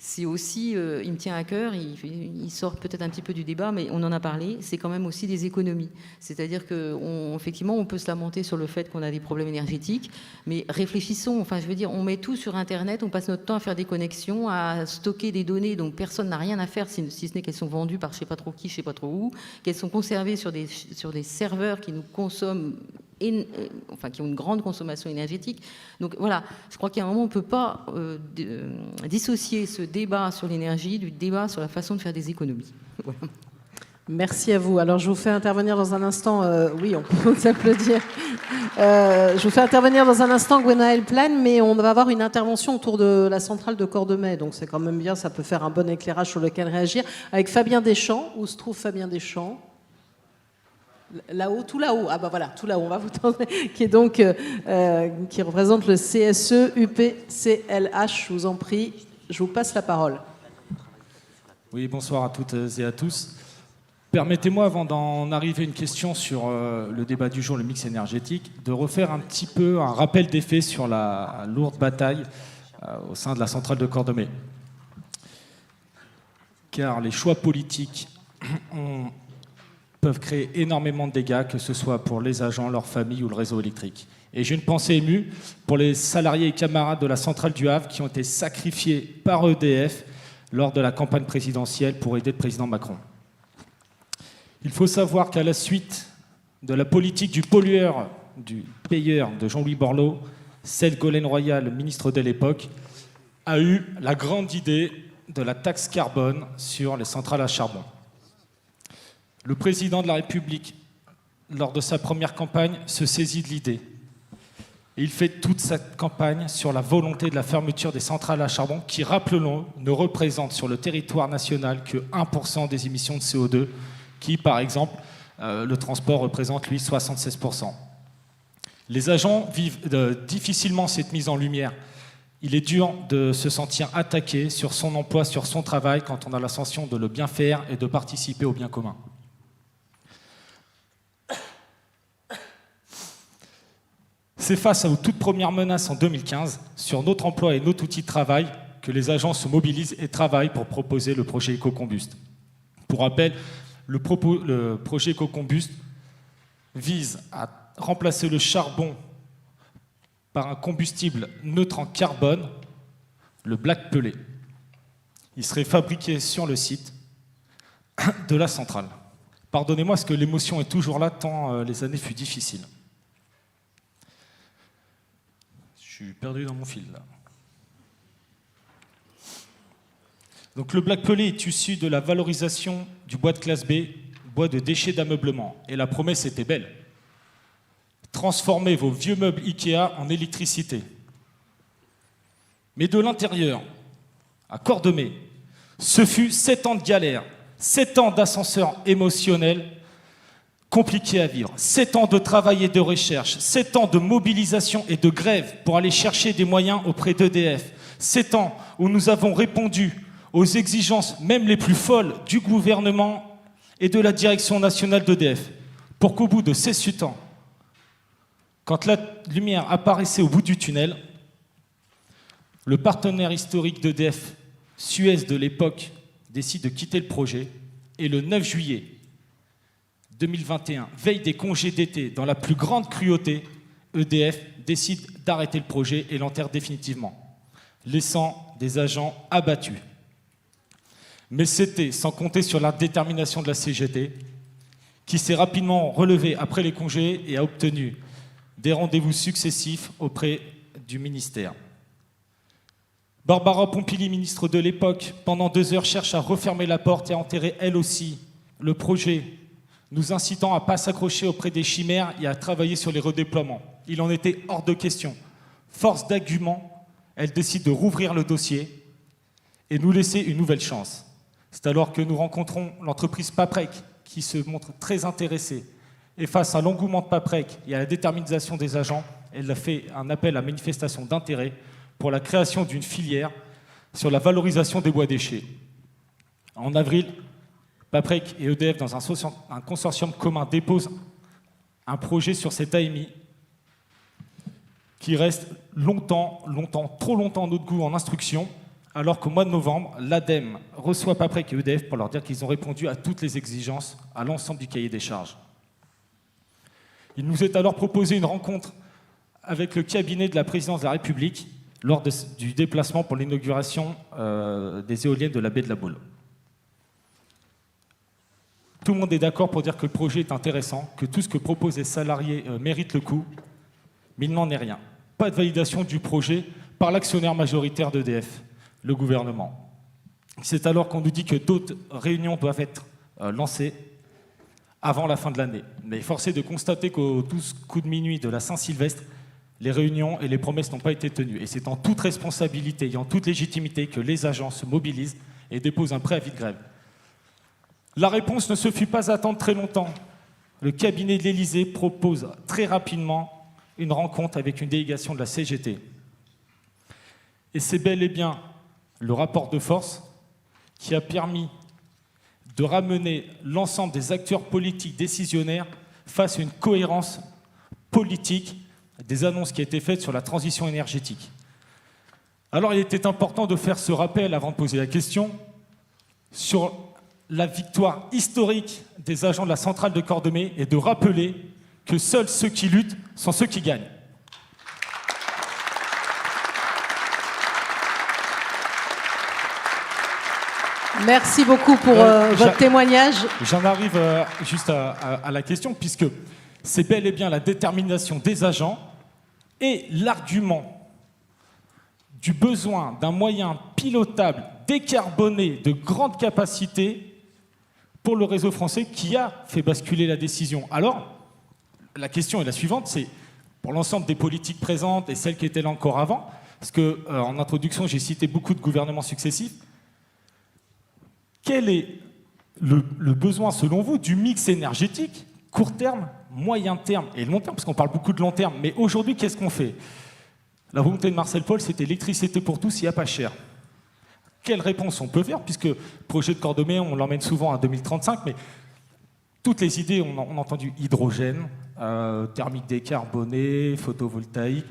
c'est aussi, il me tient à cœur, il sort peut-être un petit peu du débat, mais on en a parlé, c'est quand même aussi des économies. C'est-à-dire qu'effectivement, on peut se lamenter sur le fait qu'on a des problèmes énergétiques, mais réfléchissons, enfin je veux dire, on met tout sur Internet, on passe notre temps à faire des connexions, à stocker des données dont personne n'a rien à faire, si ce n'est qu'elles sont vendues par je ne sais pas trop qui, je ne sais pas trop où, qu'elles sont conservées sur des serveurs qui nous consomment enfin, qui ont une grande consommation énergétique. Donc voilà, je crois qu'à un moment, on ne peut pas dissocier ce débat sur l'énergie du débat sur la façon de faire des économies. Voilà. Merci à vous. Alors, je vous fais intervenir dans un instant. Oui, on peut vous applaudir. Je vous fais intervenir dans un instant Gwenaëlle Plaine, mais on va avoir une intervention autour de la centrale de Cordemais. Donc, c'est quand même bien, ça peut faire un bon éclairage sur lequel réagir. Avec Fabien Deschamps. Où se trouve Fabien Deschamps ? Là-haut, tout là-haut. Ah bah voilà, tout là-haut, on va vous tendre. Qui est donc, qui représente le CSE UPCLH. Je vous en prie, je vous passe la parole. Oui, bonsoir à toutes et à tous. Permettez-moi, avant d'en arriver à une question sur le débat du jour, le mix énergétique, de refaire un petit peu un rappel des faits sur la lourde bataille au sein de la centrale de Cordemais. Car les choix politiques peuvent créer énormément de dégâts, que ce soit pour les agents, leurs familles ou le réseau électrique. Et j'ai une pensée émue pour les salariés et camarades de la centrale du Havre qui ont été sacrifiés par EDF lors de la campagne présidentielle pour aider le président Macron. Il faut savoir qu'à la suite de la politique du pollueur, du payeur de Jean-Louis Borloo, Ségolène Royal, le ministre de l'époque, a eu la grande idée de la taxe carbone sur les centrales à charbon. Le président de la République, lors de sa première campagne, se saisit de l'idée. Et il fait toute sa campagne sur la volonté de la fermeture des centrales à charbon qui, rappelons-le, ne représente sur le territoire national que 1% des émissions de CO2, qui, par exemple, le transport représente, lui, 76%. Les agents vivent difficilement cette mise en lumière. Il est dur de se sentir attaqué sur son emploi, sur son travail, quand on a la sensation de le bien faire et de participer au bien commun. C'est face aux toutes premières menaces en 2015 sur notre emploi et notre outil de travail que les agents se mobilisent et travaillent pour proposer le projet EcoCombust. Pour rappel, le projet EcoCombust vise à remplacer le charbon par un combustible neutre en carbone, le black pelé. Il serait fabriqué sur le site de la centrale. Pardonnez-moi, parce que l'émotion est toujours là, tant les années furent difficiles. Je suis perdu dans mon fil, là. Donc le black pelé est issu de la valorisation du bois de classe B, bois de déchets d'ameublement. Et la promesse était belle. Transformez vos vieux meubles Ikea en électricité. Mais de l'intérieur, à Cordemais, ce fut 7 ans de galère, 7 ans d'ascenseur émotionnel compliqué à vivre, 7 ans de travail et de recherche, 7 ans de mobilisation et de grève pour aller chercher des moyens auprès d'EDF, 7 ans où nous avons répondu aux exigences même les plus folles du gouvernement et de la direction nationale d'EDF, pour qu'au bout de ces 7 ans, quand la lumière apparaissait au bout du tunnel, le partenaire historique d'EDF, Suez de l'époque, décide de quitter le projet et le 9 juillet 2021, veille des congés d'été, dans la plus grande cruauté, EDF décide d'arrêter le projet et l'enterre définitivement, laissant des agents abattus. Mais c'était sans compter sur la détermination de la CGT, qui s'est rapidement relevée après les congés et a obtenu des rendez-vous successifs auprès du ministère. Barbara Pompili, ministre de l'époque, pendant 2 heures cherche à refermer la porte et à enterrer elle aussi le projet, nous incitant à ne pas s'accrocher auprès des chimères et à travailler sur les redéploiements. Il en était hors de question. Force d'argument, elle décide de rouvrir le dossier et nous laisser une nouvelle chance. C'est alors que nous rencontrons l'entreprise Paprec, qui se montre très intéressée. Et face à l'engouement de Paprec et à la détermination des agents, elle a fait un appel à manifestation d'intérêt pour la création d'une filière sur la valorisation des bois déchets. En avril, Paprec et EDF, dans un consortium commun, déposent un projet sur cette AMI qui reste longtemps, trop longtemps à notre goût en instruction, alors qu'au mois de novembre, l'ADEME reçoit Paprec et EDF pour leur dire qu'ils ont répondu à toutes les exigences, à l'ensemble du cahier des charges. Il nous est alors proposé une rencontre avec le cabinet de la présidence de la République lors du déplacement pour l'inauguration des éoliennes de la baie de la Baule. Tout le monde est d'accord pour dire que le projet est intéressant, que tout ce que proposent les salariés mérite le coup, mais il n'en est rien. Pas de validation du projet par l'actionnaire majoritaire d'EDF, le gouvernement. C'est alors qu'on nous dit que d'autres réunions doivent être lancées avant la fin de l'année. Mais force est de constater qu'au 12 coups de minuit de la Saint-Sylvestre, les réunions et les promesses n'ont pas été tenues. Et c'est en toute responsabilité et en toute légitimité que les agents se mobilisent et déposent un préavis de grève. La réponse ne se fut pas attendre très longtemps. Le cabinet de l'Élysée propose très rapidement une rencontre avec une délégation de la CGT. Et c'est bel et bien le rapport de force qui a permis de ramener l'ensemble des acteurs politiques décisionnaires face à une cohérence politique des annonces qui étaient faites sur la transition énergétique. Alors il était important de faire ce rappel avant de poser la question sur la victoire historique des agents de la centrale de Cordemais et de rappeler que seuls ceux qui luttent sont ceux qui gagnent. Merci beaucoup pour votre témoignage. J'en arrive juste à la question, puisque c'est bel et bien la détermination des agents et l'argument du besoin d'un moyen pilotable, décarboné, de grande capacité pour le réseau français qui a fait basculer la décision. Alors, la question est la suivante, c'est pour l'ensemble des politiques présentes et celles qui étaient là encore avant, parce qu'en introduction, j'ai cité beaucoup de gouvernements successifs. Quel est le besoin, selon vous, du mix énergétique, court terme, moyen terme et long terme, parce qu'on parle beaucoup de long terme, mais aujourd'hui, qu'est-ce qu'on fait? La volonté de Marcel Paul, c'était électricité pour tous, il n'y a pas cher. Quelle réponse on peut faire, puisque le projet de Cordemais, on l'emmène souvent à 2035, mais toutes les idées, on a entendu hydrogène, thermique décarboné, photovoltaïque,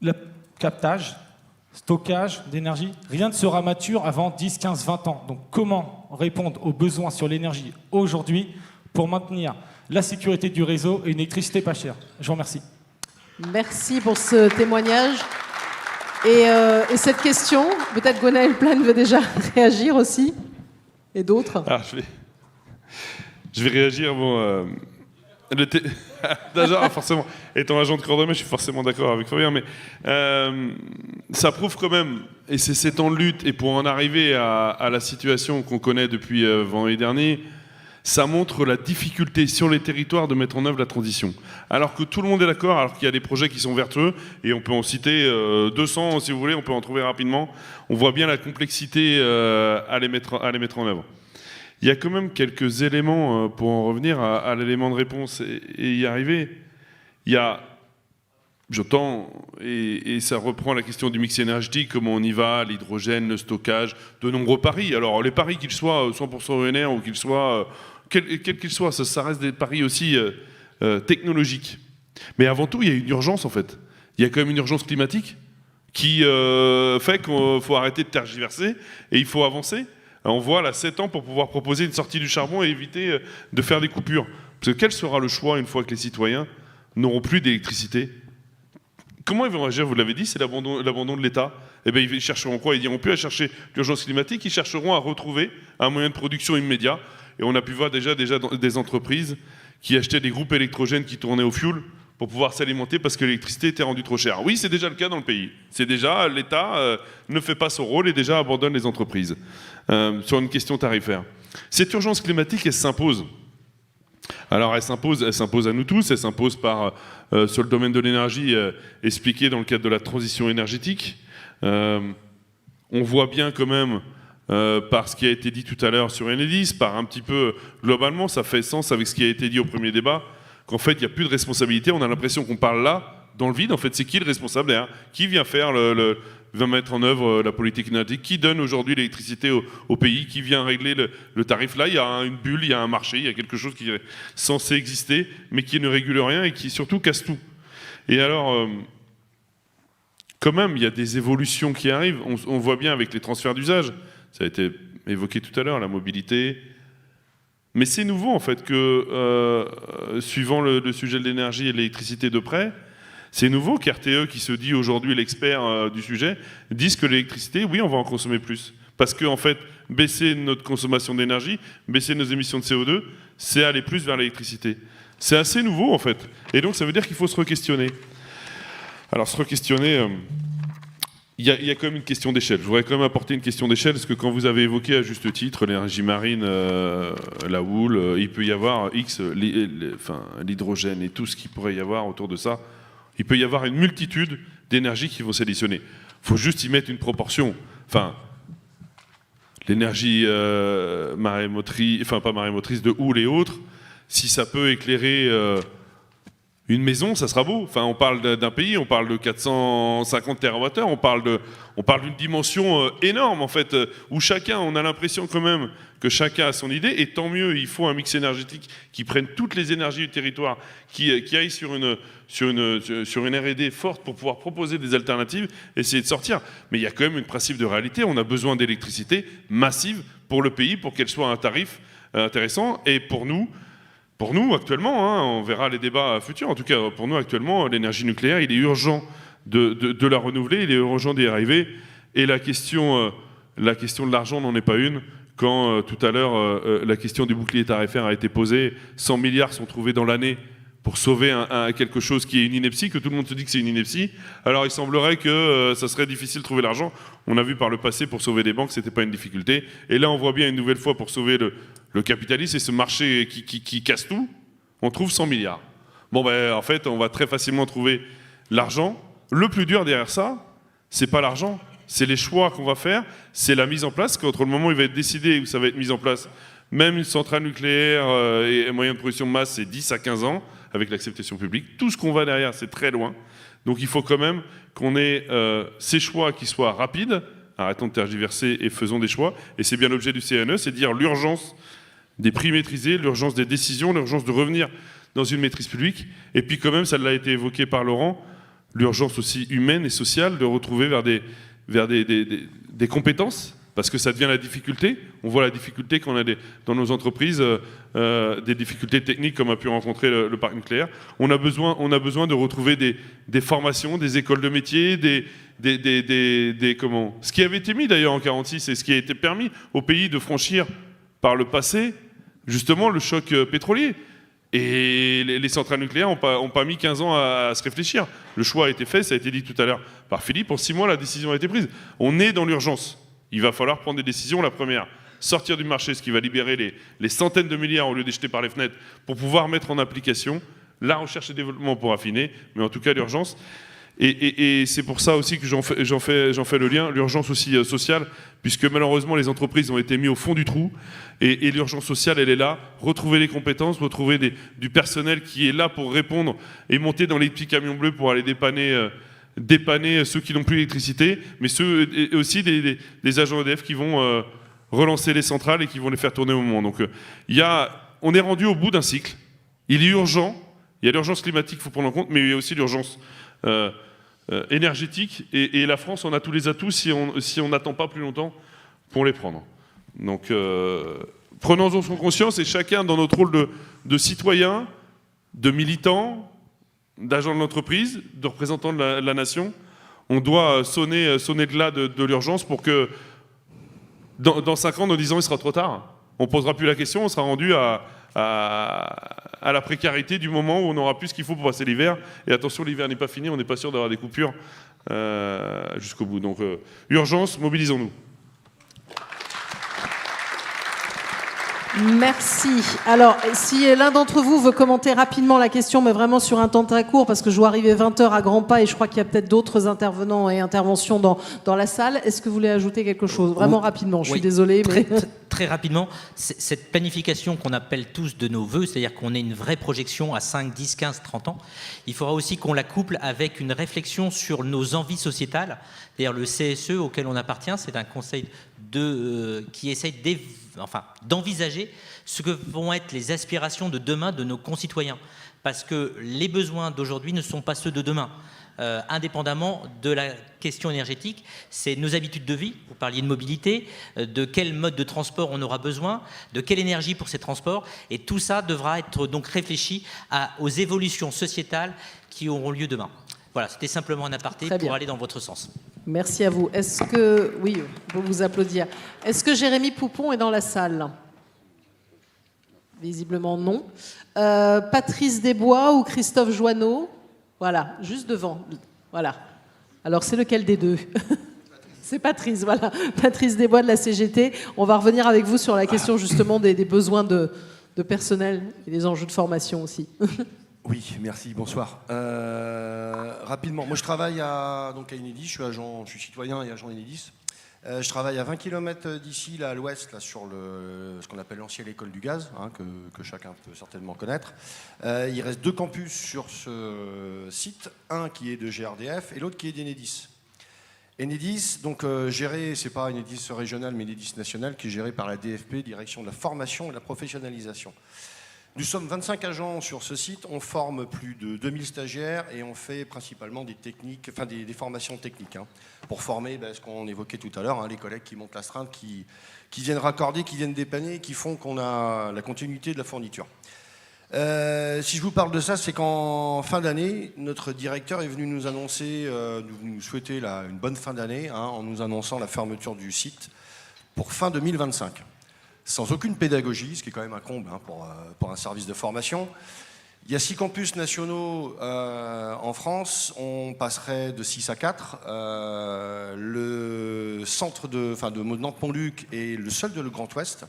le captage, stockage d'énergie, rien ne sera mature avant 10, 15, 20 ans. Donc comment répondre aux besoins sur l'énergie aujourd'hui pour maintenir la sécurité du réseau et une électricité pas chère? Je vous remercie. Merci pour ce témoignage. Et cette question, peut-être Gwenaël Plan veut déjà réagir aussi, et d'autres. Ah, je vais réagir. Bon, déjà, forcément, étant agent de Cordemais, je suis forcément d'accord avec Fabien, mais ça prouve quand même, et c'est 7 ans de lutte, et pour en arriver à la situation qu'on connaît depuis vendredi dernier, ça montre la difficulté sur les territoires de mettre en œuvre la transition. Alors que tout le monde est d'accord, alors qu'il y a des projets qui sont vertueux, et on peut en citer 200 si vous voulez, on peut en trouver rapidement, on voit bien la complexité à les mettre en œuvre. Il y a quand même quelques éléments, pour en revenir à l'élément de réponse et y arriver. Il y a, j'entends, et ça reprend la question du mix énergétique, comment on y va, l'hydrogène, le stockage, de nombreux paris. Alors les paris, qu'ils soient 100% ENR ou qu'ils soient, quels qu'ils soient, ça reste des paris aussi technologiques. Mais avant tout, il y a une urgence en fait. Il y a quand même une urgence climatique qui fait qu'il faut arrêter de tergiverser et il faut avancer. On voit là 7 ans pour pouvoir proposer une sortie du charbon et éviter de faire des coupures. Parce que quel sera le choix une fois que les citoyens n'auront plus d'électricité? Comment ils vont réagir? Vous l'avez dit, c'est l'abandon de l'État. Eh bien, ils chercheront quoi? Ils n'iront plus à chercher l'urgence climatique, ils chercheront à retrouver un moyen de production immédiat. Et on a pu voir déjà des entreprises qui achetaient des groupes électrogènes qui tournaient au fioul pour pouvoir s'alimenter parce que l'électricité était rendue trop chère. Oui, c'est déjà le cas dans le pays. C'est déjà, l'État ne fait pas son rôle et déjà abandonne les entreprises sur une question tarifaire. Cette urgence climatique, elle s'impose. Alors elle s'impose à nous tous, elle s'impose sur le domaine de l'énergie expliqué dans le cadre de la transition énergétique. On voit bien quand même, par ce qui a été dit tout à l'heure sur Enedis, par un petit peu globalement, ça fait sens avec ce qui a été dit au premier débat, qu'en fait il n'y a plus de responsabilité, on a l'impression qu'on parle là, dans le vide, en fait c'est qui le responsable derrière? Qui vient faire va mettre en œuvre la politique énergétique? Qui donne aujourd'hui l'électricité au pays? Qui vient régler le tarif? Là, il y a une bulle, il y a un marché, il y a quelque chose qui est censé exister, mais qui ne régule rien et qui surtout casse tout. Et alors, quand même, il y a des évolutions qui arrivent. On voit bien avec les transferts d'usage. Ça a été évoqué tout à l'heure, la mobilité. Mais c'est nouveau, en fait, que, suivant le sujet de l'énergie et de l'électricité de près, c'est nouveau qu'RTE, qui se dit aujourd'hui l'expert du sujet, dise que l'électricité, oui, on va en consommer plus. Parce que, en fait, baisser notre consommation d'énergie, baisser nos émissions de CO2, c'est aller plus vers l'électricité. C'est assez nouveau, en fait. Et donc, ça veut dire qu'il faut se re-questionner. Alors, se re-questionner, il y a quand même une question d'échelle. Je voudrais quand même apporter une question d'échelle, parce que quand vous avez évoqué à juste titre l'énergie marine, la houle, il peut y avoir l'hydrogène et tout ce qu'il pourrait y avoir autour de ça. Il peut y avoir une multitude d'énergies qui vont s'additionner. Il faut juste y mettre une proportion. Enfin, l'énergie marémotrice, enfin pas marémotrice, de houle et autres, si ça peut éclairer une maison, ça sera beau. Enfin, on parle d'un pays, on parle de 450 TWh, on parle d'une dimension énorme, en fait, où chacun, on a l'impression quand même que chacun a son idée, et tant mieux, il faut un mix énergétique qui prenne toutes les énergies du territoire, qui aille sur une R&D forte pour pouvoir proposer des alternatives, essayer de sortir. Mais il y a quand même un principe de réalité, on a besoin d'électricité massive pour le pays, pour qu'elle soit à un tarif intéressant, et pour nous, actuellement, hein, on verra les débats futurs, en tout cas pour nous actuellement, l'énergie nucléaire, il est urgent de la renouveler, il est urgent d'y arriver. Et la question de l'argent n'en est pas une. Quand tout à l'heure la question du bouclier tarifaire a été posée, 100 milliards sont trouvés dans l'année pour sauver quelque chose qui est une ineptie, que tout le monde se dit que c'est une ineptie. Alors il semblerait que ça serait difficile de trouver l'argent. On a vu par le passé, pour sauver des banques, c'était pas une difficulté. Et là, on voit bien une nouvelle fois, pour sauver le capitalisme et ce marché qui casse tout, on trouve 100 milliards. Bon, ben, en fait, on va très facilement trouver l'argent. Le plus dur derrière ça, c'est pas l'argent, c'est les choix qu'on va faire, c'est la mise en place, qu'entre le moment où il va être décidé, où ça va être mis en place, même une centrale nucléaire et un moyen de production de masse, c'est 10 à 15 ans, avec l'acceptation publique. Tout ce qu'on va derrière, c'est très loin. Donc il faut quand même qu'on ait ces choix qui soient rapides, arrêtons de tergiverser et faisons des choix. Et c'est bien l'objet du CNE, c'est de dire l'urgence des prix maîtrisés, l'urgence des décisions, l'urgence de revenir dans une maîtrise publique. Et puis quand même, ça l'a été évoqué par Laurent, l'urgence aussi humaine et sociale de retrouver vers des compétences, parce que ça devient la difficulté. On voit la difficulté qu'on a dans nos entreprises, des difficultés techniques comme a pu rencontrer le parc nucléaire. On a besoin de retrouver des formations, des écoles de métiers, ce qui avait été mis d'ailleurs en 1946 et ce qui a été permis au pays de franchir par le passé, justement, le choc pétrolier. Et les centrales nucléaires n'ont pas mis 15 ans à se réfléchir. Le choix a été fait, ça a été dit tout à l'heure par Philippe. En 6 mois, la décision a été prise. On est dans l'urgence. Il va falloir prendre des décisions. La première, sortir du marché, ce qui va libérer les centaines de milliards au lieu de les jeter par les fenêtres, pour pouvoir mettre en application la recherche et développement pour affiner, mais en tout cas l'urgence. Et c'est pour ça aussi que j'en fais le lien, l'urgence aussi sociale, puisque malheureusement les entreprises ont été mises au fond du trou, et l'urgence sociale, elle est là, retrouver les compétences, retrouver du personnel qui est là pour répondre et monter dans les petits camions bleus pour aller dépanner ceux qui n'ont plus d'électricité, mais et aussi des agents EDF qui vont relancer les centrales et qui vont les faire tourner au moment. Donc on est rendu au bout d'un cycle, il est urgent, il y a l'urgence climatique, il faut prendre en compte, mais il y a aussi l'urgence énergétique, et la France en a tous les atouts si on n'attend pas plus longtemps pour les prendre. Donc prenons-en conscience, et chacun dans notre rôle de citoyen, de militant, d'agent de l'entreprise, de représentant de la nation, on doit sonner de là de l'urgence pour que dans 5 ans, dans 10 ans, il sera trop tard. On ne posera plus la question, on sera rendu à la précarité du moment où on n'aura plus ce qu'il faut pour passer l'hiver. Et attention, l'hiver n'est pas fini, on n'est pas sûr d'avoir des coupures jusqu'au bout. Donc, urgence, mobilisons-nous. Merci. Alors, si l'un d'entre vous veut commenter rapidement la question, mais vraiment sur un temps très court, parce que je dois arriver 20h à grands pas et je crois qu'il y a peut-être d'autres intervenants et interventions dans la salle, est-ce que vous voulez ajouter quelque chose? Vraiment rapidement, je suis désolée. Mais... Très rapidement, cette planification qu'on appelle tous de nos voeux, c'est-à-dire qu'on ait une vraie projection à 5, 10, 15, 30 ans, il faudra aussi qu'on la couple avec une réflexion sur nos envies sociétales. D'ailleurs, le CSE auquel on appartient, c'est un conseil qui essaye d'envisager ce que vont être les aspirations de demain de nos concitoyens. Parce que les besoins d'aujourd'hui ne sont pas ceux de demain. indépendamment de la question énergétique. C'est nos habitudes de vie, vous parliez de mobilité, de quel mode de transport on aura besoin, de quelle énergie pour ces transports, et tout ça devra être donc réfléchi aux évolutions sociétales qui auront lieu demain. Voilà, c'était simplement un aparté pour aller dans votre sens. Merci à vous. Est-ce que... Oui, on peut vous applaudir. Est-ce que Jérémy Poupon est dans la salle? Visiblement non. Patrice Desbois ou Christophe Joanneau? Voilà, juste devant. Voilà. Alors, c'est lequel des deux? C'est Patrice, voilà. Patrice Desbois de la CGT. On va revenir avec vous sur la question justement des besoins de personnel et des enjeux de formation aussi. Oui, merci, bonsoir. Rapidement, moi je travaille à Enedis, je suis citoyen et agent Enedis. Je travaille à 20 km d'ici, là à l'ouest, là, sur ce qu'on appelle l'ancienne école du gaz, hein, que chacun peut certainement connaître. Il reste 2 campus sur ce site, un qui est de GRDF et l'autre qui est d'Enedis. Enedis, donc géré, c'est pas Enedis régional, mais Enedis national, qui est géré par la DFP, Direction de la formation et de la professionnalisation. Nous sommes 25 agents sur ce site, on forme plus de 2000 stagiaires et on fait principalement des techniques, enfin des formations techniques, hein, pour former ce qu'on évoquait tout à l'heure, hein, les collègues qui montent l'astreinte, qui viennent raccorder, qui viennent dépanner, qui font qu'on a la continuité de la fourniture. Si je vous parle de ça, c'est qu'en fin d'année, notre directeur est venu nous annoncer, nous souhaiter une bonne fin d'année, hein, en nous annonçant la fermeture du site pour fin 2025. Sans aucune pédagogie, ce qui est quand même un comble, hein, pour un service de formation. Il y a 6 campus nationaux en France, on passerait de 6 à 4. Le centre de Nantes-Montluc est le seul de le Grand Ouest.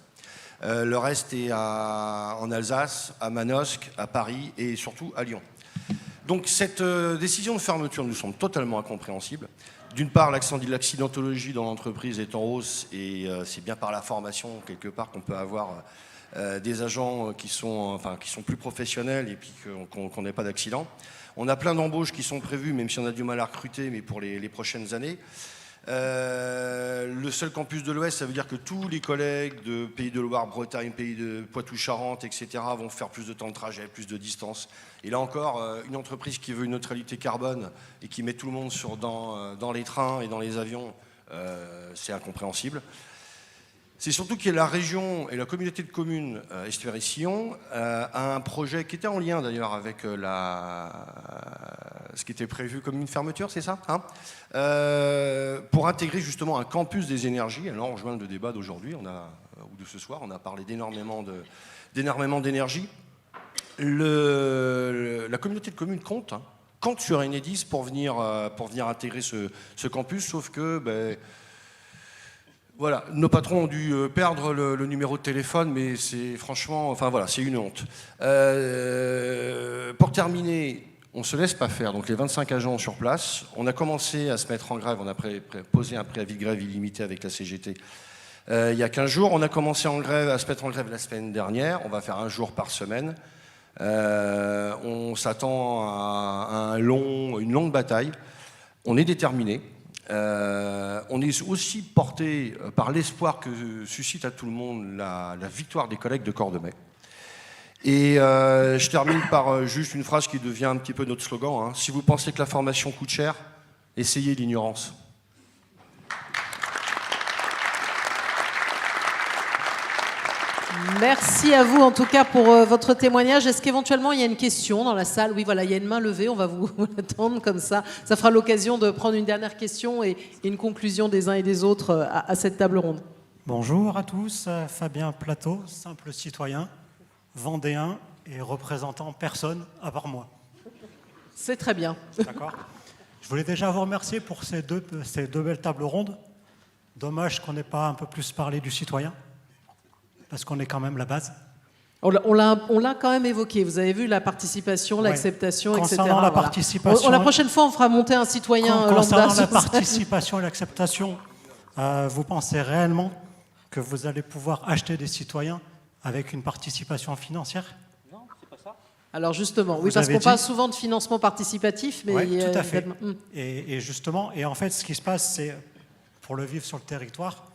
Le reste est en Alsace, à Manosque, à Paris et surtout à Lyon. Donc cette décision de fermeture nous semble totalement incompréhensible. D'une part, l'accidentologie dans l'entreprise est en hausse et c'est bien par la formation, quelque part, qu'on peut avoir des agents qui sont plus professionnels et puis qu'on n'ait pas d'accident. On a plein d'embauches qui sont prévues, même si on a du mal à recruter, mais pour les prochaines années. Le seul campus de l'Ouest, ça veut dire que tous les collègues de Pays de Loire, Bretagne, Pays de Poitou-Charentes, etc. vont faire plus de temps de trajet, plus de distance. Et là encore, une entreprise qui veut une neutralité carbone et qui met tout le monde dans les trains et dans les avions, c'est incompréhensible. C'est surtout que la région et la communauté de communes Estuaire-Sillon a un projet qui était en lien d'ailleurs avec ce qui était prévu comme une fermeture, c'est ça, hein, pour intégrer justement un campus des énergies. Alors on rejoint le débat d'aujourd'hui, ou de ce soir, on a parlé d'énormément d'énergie. La communauté de communes compte sur Enedis pour venir intégrer ce campus, sauf que voilà, nos patrons ont dû perdre le numéro de téléphone, mais c'est franchement, c'est une honte. Pour terminer, on ne se laisse pas faire. Donc les 25 agents sur place, on a commencé à se mettre en grève, on a posé un préavis de grève illimité avec la CGT il y a 15 jours. On a commencé à se mettre en grève la semaine dernière, on va faire 1 jour par semaine. On s'attend à une longue bataille. On est déterminé. On est aussi porté par l'espoir que suscite à tout le monde la victoire des collègues de Cordemais. Et je termine par juste une phrase qui devient un petit peu notre slogan. Si vous pensez que la formation coûte cher, essayez l'ignorance. Merci à vous en tout cas pour votre témoignage. Est-ce qu'éventuellement il y a une question dans la salle? Oui, voilà, il y a une main levée, on va vous attendre comme ça. Ça fera l'occasion de prendre une dernière question et une conclusion des uns et des autres à cette table ronde. Bonjour à tous, Fabien Plateau, simple citoyen, vendéen et représentant personne à part moi. C'est très bien. D'accord. Je voulais déjà vous remercier pour ces deux belles tables rondes. Dommage qu'on n'ait pas un peu plus parlé du citoyen, parce qu'on est quand même la base. On l'a quand même évoqué. Vous avez vu la participation, l'acceptation, etc. Concernant la participation, la prochaine fois, on fera monter un citoyen lambda. Concernant la participation et l'acceptation, vous pensez réellement que vous allez pouvoir acheter des citoyens avec une participation financière? Non, c'est pas ça. Alors justement, oui, parce qu'on parle souvent de financement participatif, mais oui, tout à fait. Et justement, et en fait, ce qui se passe, c'est pour le vivre sur le territoire,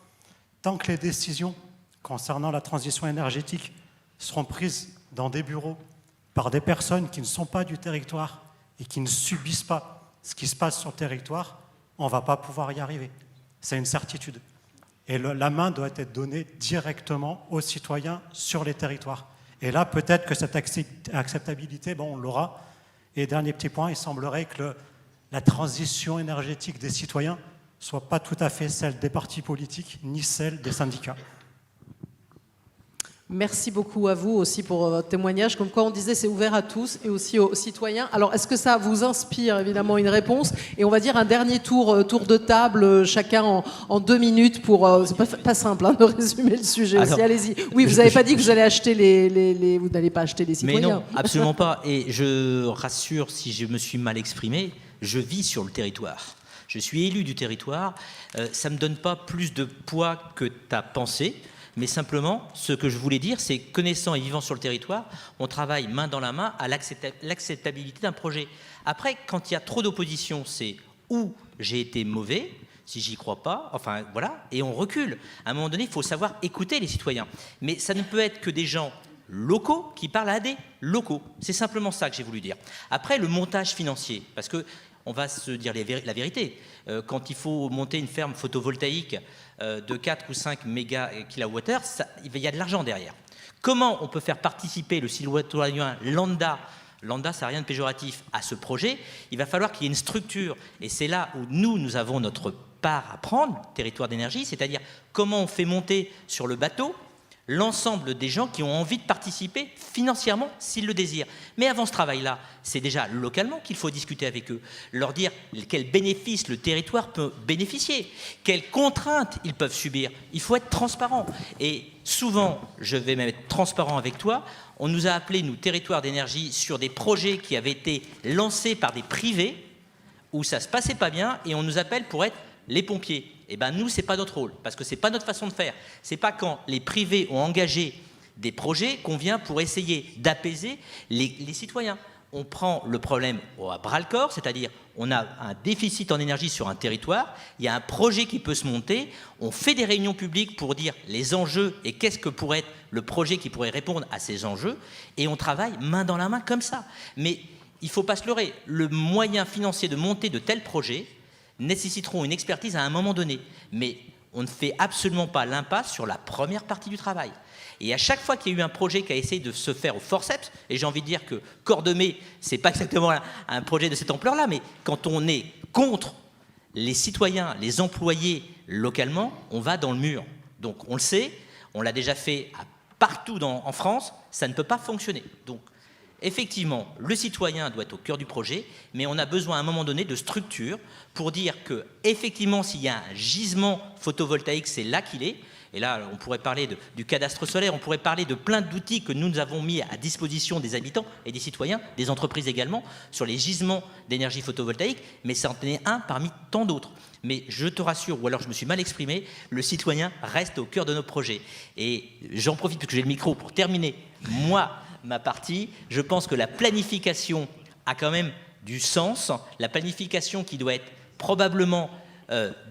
tant que les décisions concernant la transition énergétique seront prises dans des bureaux par des personnes qui ne sont pas du territoire et qui ne subissent pas ce qui se passe sur le territoire, on ne va pas pouvoir y arriver. C'est une certitude. Et la main doit être donnée directement aux citoyens sur les territoires. Et là, peut-être que cette acceptabilité, on l'aura. Et dernier petit point, il semblerait que la transition énergétique des citoyens ne soit pas tout à fait celle des partis politiques, ni celle des syndicats. Merci beaucoup à vous aussi pour votre témoignage. Comme quoi on disait, c'est ouvert à tous et aussi aux citoyens. Alors, est-ce que ça vous inspire évidemment une réponse? Et on va dire un dernier tour de table, chacun en 2 minutes pour... c'est pas simple de résumer le sujet aussi. Allez-y. Oui, vous n'avez pas dit que vous allez acheter vous n'allez pas acheter les citoyens. Mais non, absolument pas. Et je rassure, si je me suis mal exprimé, je vis sur le territoire. Je suis élu du territoire. Ça ne me donne pas plus de poids que ta pensée. Mais simplement, ce que je voulais dire, c'est connaissant et vivant sur le territoire, on travaille main dans la main à l'acceptabilité d'un projet. Après, quand il y a trop d'opposition, c'est où j'ai été mauvais, si j'y crois pas, enfin voilà, et on recule. À un moment donné, il faut savoir écouter les citoyens. Mais ça ne peut être que des gens locaux qui parlent à des locaux. C'est simplement ça que j'ai voulu dire. Après, le montage financier, parce que on va se dire la vérité. Quand il faut monter une ferme photovoltaïque de 4 ou 5 mégakilowattheures, il y a de l'argent derrière. Comment on peut faire participer le citoyen lambda, ça n'a rien de péjoratif, à ce projet? Il va falloir qu'il y ait une structure. Et c'est là où nous avons notre part à prendre, territoire d'énergie, c'est-à-dire comment on fait monter sur le bateau l'ensemble des gens qui ont envie de participer financièrement s'ils le désirent. Mais avant ce travail-là, c'est déjà localement qu'il faut discuter avec eux, leur dire quels bénéfices le territoire peut bénéficier, quelles contraintes ils peuvent subir. Il faut être transparent. Et souvent, je vais même être transparent avec toi, on nous a appelés, nous, territoires d'énergie, sur des projets qui avaient été lancés par des privés, où ça ne se passait pas bien, et on nous appelle pour être les pompiers. Eh bien, nous, ce n'est pas notre rôle, parce que ce n'est pas notre façon de faire. Ce n'est pas quand les privés ont engagé des projets qu'on vient pour essayer d'apaiser les citoyens. On prend le problème à bras-le-corps, c'est-à-dire on a un déficit en énergie sur un territoire, il y a un projet qui peut se monter, on fait des réunions publiques pour dire les enjeux et qu'est-ce que pourrait être le projet qui pourrait répondre à ces enjeux, et on travaille main dans la main comme ça. Mais il ne faut pas se leurrer, le moyen financier de monter de tels projets nécessiteront une expertise à un moment donné. Mais on ne fait absolument pas l'impasse sur la première partie du travail. Et à chaque fois qu'il y a eu un projet qui a essayé de se faire au forceps, et j'ai envie de dire que Cordemais, ce n'est pas exactement un projet de cette ampleur-là, mais quand on est contre les citoyens, les employés localement, on va dans le mur. Donc on le sait, on l'a déjà fait partout en France, ça ne peut pas fonctionner. Donc effectivement, le citoyen doit être au cœur du projet, mais on a besoin à un moment donné de structure pour dire que, effectivement, s'il y a un gisement photovoltaïque, c'est là qu'il est. Et là, on pourrait parler du cadastre solaire, on pourrait parler de plein d'outils que nous avons mis à disposition des habitants et des citoyens, des entreprises également, sur les gisements d'énergie photovoltaïque, mais c'en est un parmi tant d'autres. Mais je te rassure, ou alors je me suis mal exprimé, le citoyen reste au cœur de nos projets. Et j'en profite, parce que j'ai le micro, pour terminer, ma partie, je pense que la planification a quand même du sens, la planification qui doit être probablement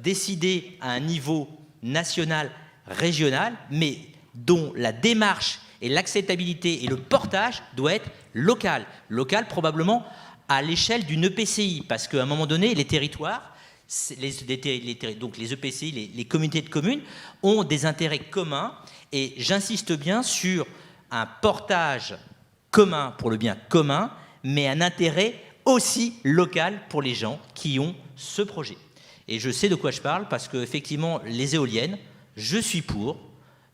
décidée à un niveau national, régional, mais dont la démarche et l'acceptabilité et le portage doit être local. Local probablement à l'échelle d'une EPCI, parce qu'à un moment donné, les territoires, donc les EPCI, les communautés de communes, ont des intérêts communs, et j'insiste bien sur un portage commun pour le bien commun, mais un intérêt aussi local pour les gens qui ont ce projet. Et je sais de quoi je parle, parce qu'effectivement, les éoliennes, je suis pour,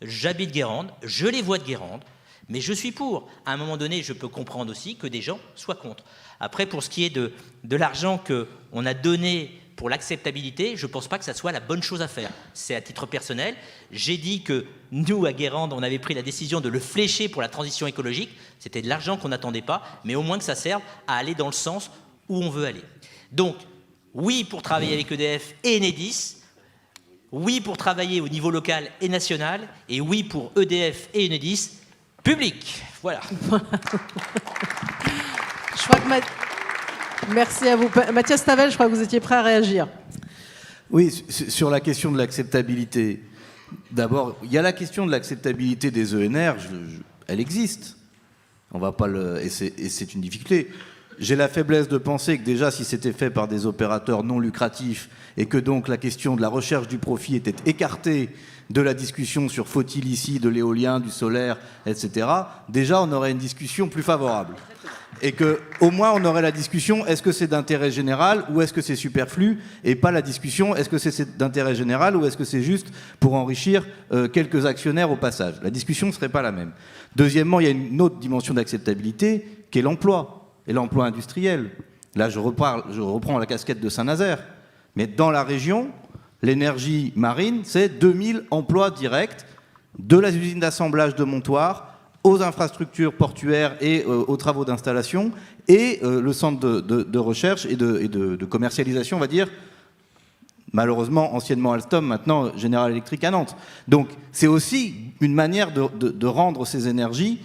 j'habite Guérande, je les vois de Guérande, mais je suis pour. À un moment donné, je peux comprendre aussi que des gens soient contre. Après, pour ce qui est de l'argent qu'on a donné pour l'acceptabilité, je ne pense pas que ça soit la bonne chose à faire. C'est à titre personnel. J'ai dit que nous, à Guérande, on avait pris la décision de le flécher pour la transition écologique. C'était de l'argent qu'on n'attendait pas, mais au moins que ça serve à aller dans le sens où on veut aller. Donc, oui pour travailler avec EDF et Enedis, oui pour travailler au niveau local et national, et oui pour EDF et Enedis public. Voilà. Je crois que Merci à vous. Mathias Tavel, je crois que vous étiez prêt à réagir. Oui, sur la question de l'acceptabilité. D'abord, il y a la question de l'acceptabilité des ENR, elle existe. On va pas et c'est une difficulté. j'ai la faiblesse de penser que déjà, si c'était fait par des opérateurs non lucratifs et que donc la question de la recherche du profit était écartée de la discussion sur faut-il ici de l'éolien, du solaire, etc., déjà on aurait une discussion plus favorable. Et qu'au moins on aurait la discussion, est-ce que c'est d'intérêt général ou est-ce que c'est superflu, et pas la discussion, est-ce que c'est d'intérêt général ou est-ce que c'est juste pour enrichir quelques actionnaires au passage. La discussion ne serait pas la même. Deuxièmement, il y a une autre dimension d'acceptabilité qui est l'emploi, et l'emploi industriel. Là, je reprends la casquette de Saint-Nazaire, mais dans la région, l'énergie marine, c'est 2000 emplois directs, de la usine d'assemblage de Montoire aux infrastructures portuaires et aux travaux d'installation, et le centre de recherche et de commercialisation, on va dire, malheureusement anciennement Alstom, maintenant General Electric à Nantes. Donc c'est aussi une manière de rendre ces énergies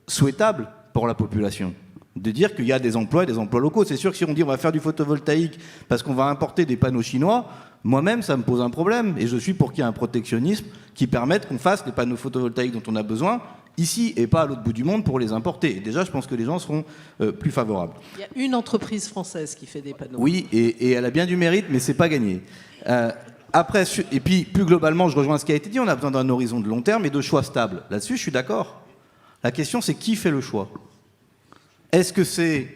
souhaitables pour la population. De dire qu'il y a des emplois et des emplois locaux. C'est sûr que si on dit on va faire du photovoltaïque parce qu'on va importer des panneaux chinois, moi-même ça me pose un problème, et je suis pour qu'il y ait un protectionnisme qui permette qu'on fasse les panneaux photovoltaïques dont on a besoin ici et pas à l'autre bout du monde pour les importer. Et déjà, je pense que les gens seront plus favorables. Il y a une entreprise française qui fait des panneaux. Oui, et elle a bien du mérite, mais c'est pas gagné. Après, et puis plus globalement, je rejoins ce qui a été dit, on a besoin d'un horizon de long terme et de choix stables. Là-dessus, je suis d'accord. La question, c'est qui fait le choix? Est-ce que c'est,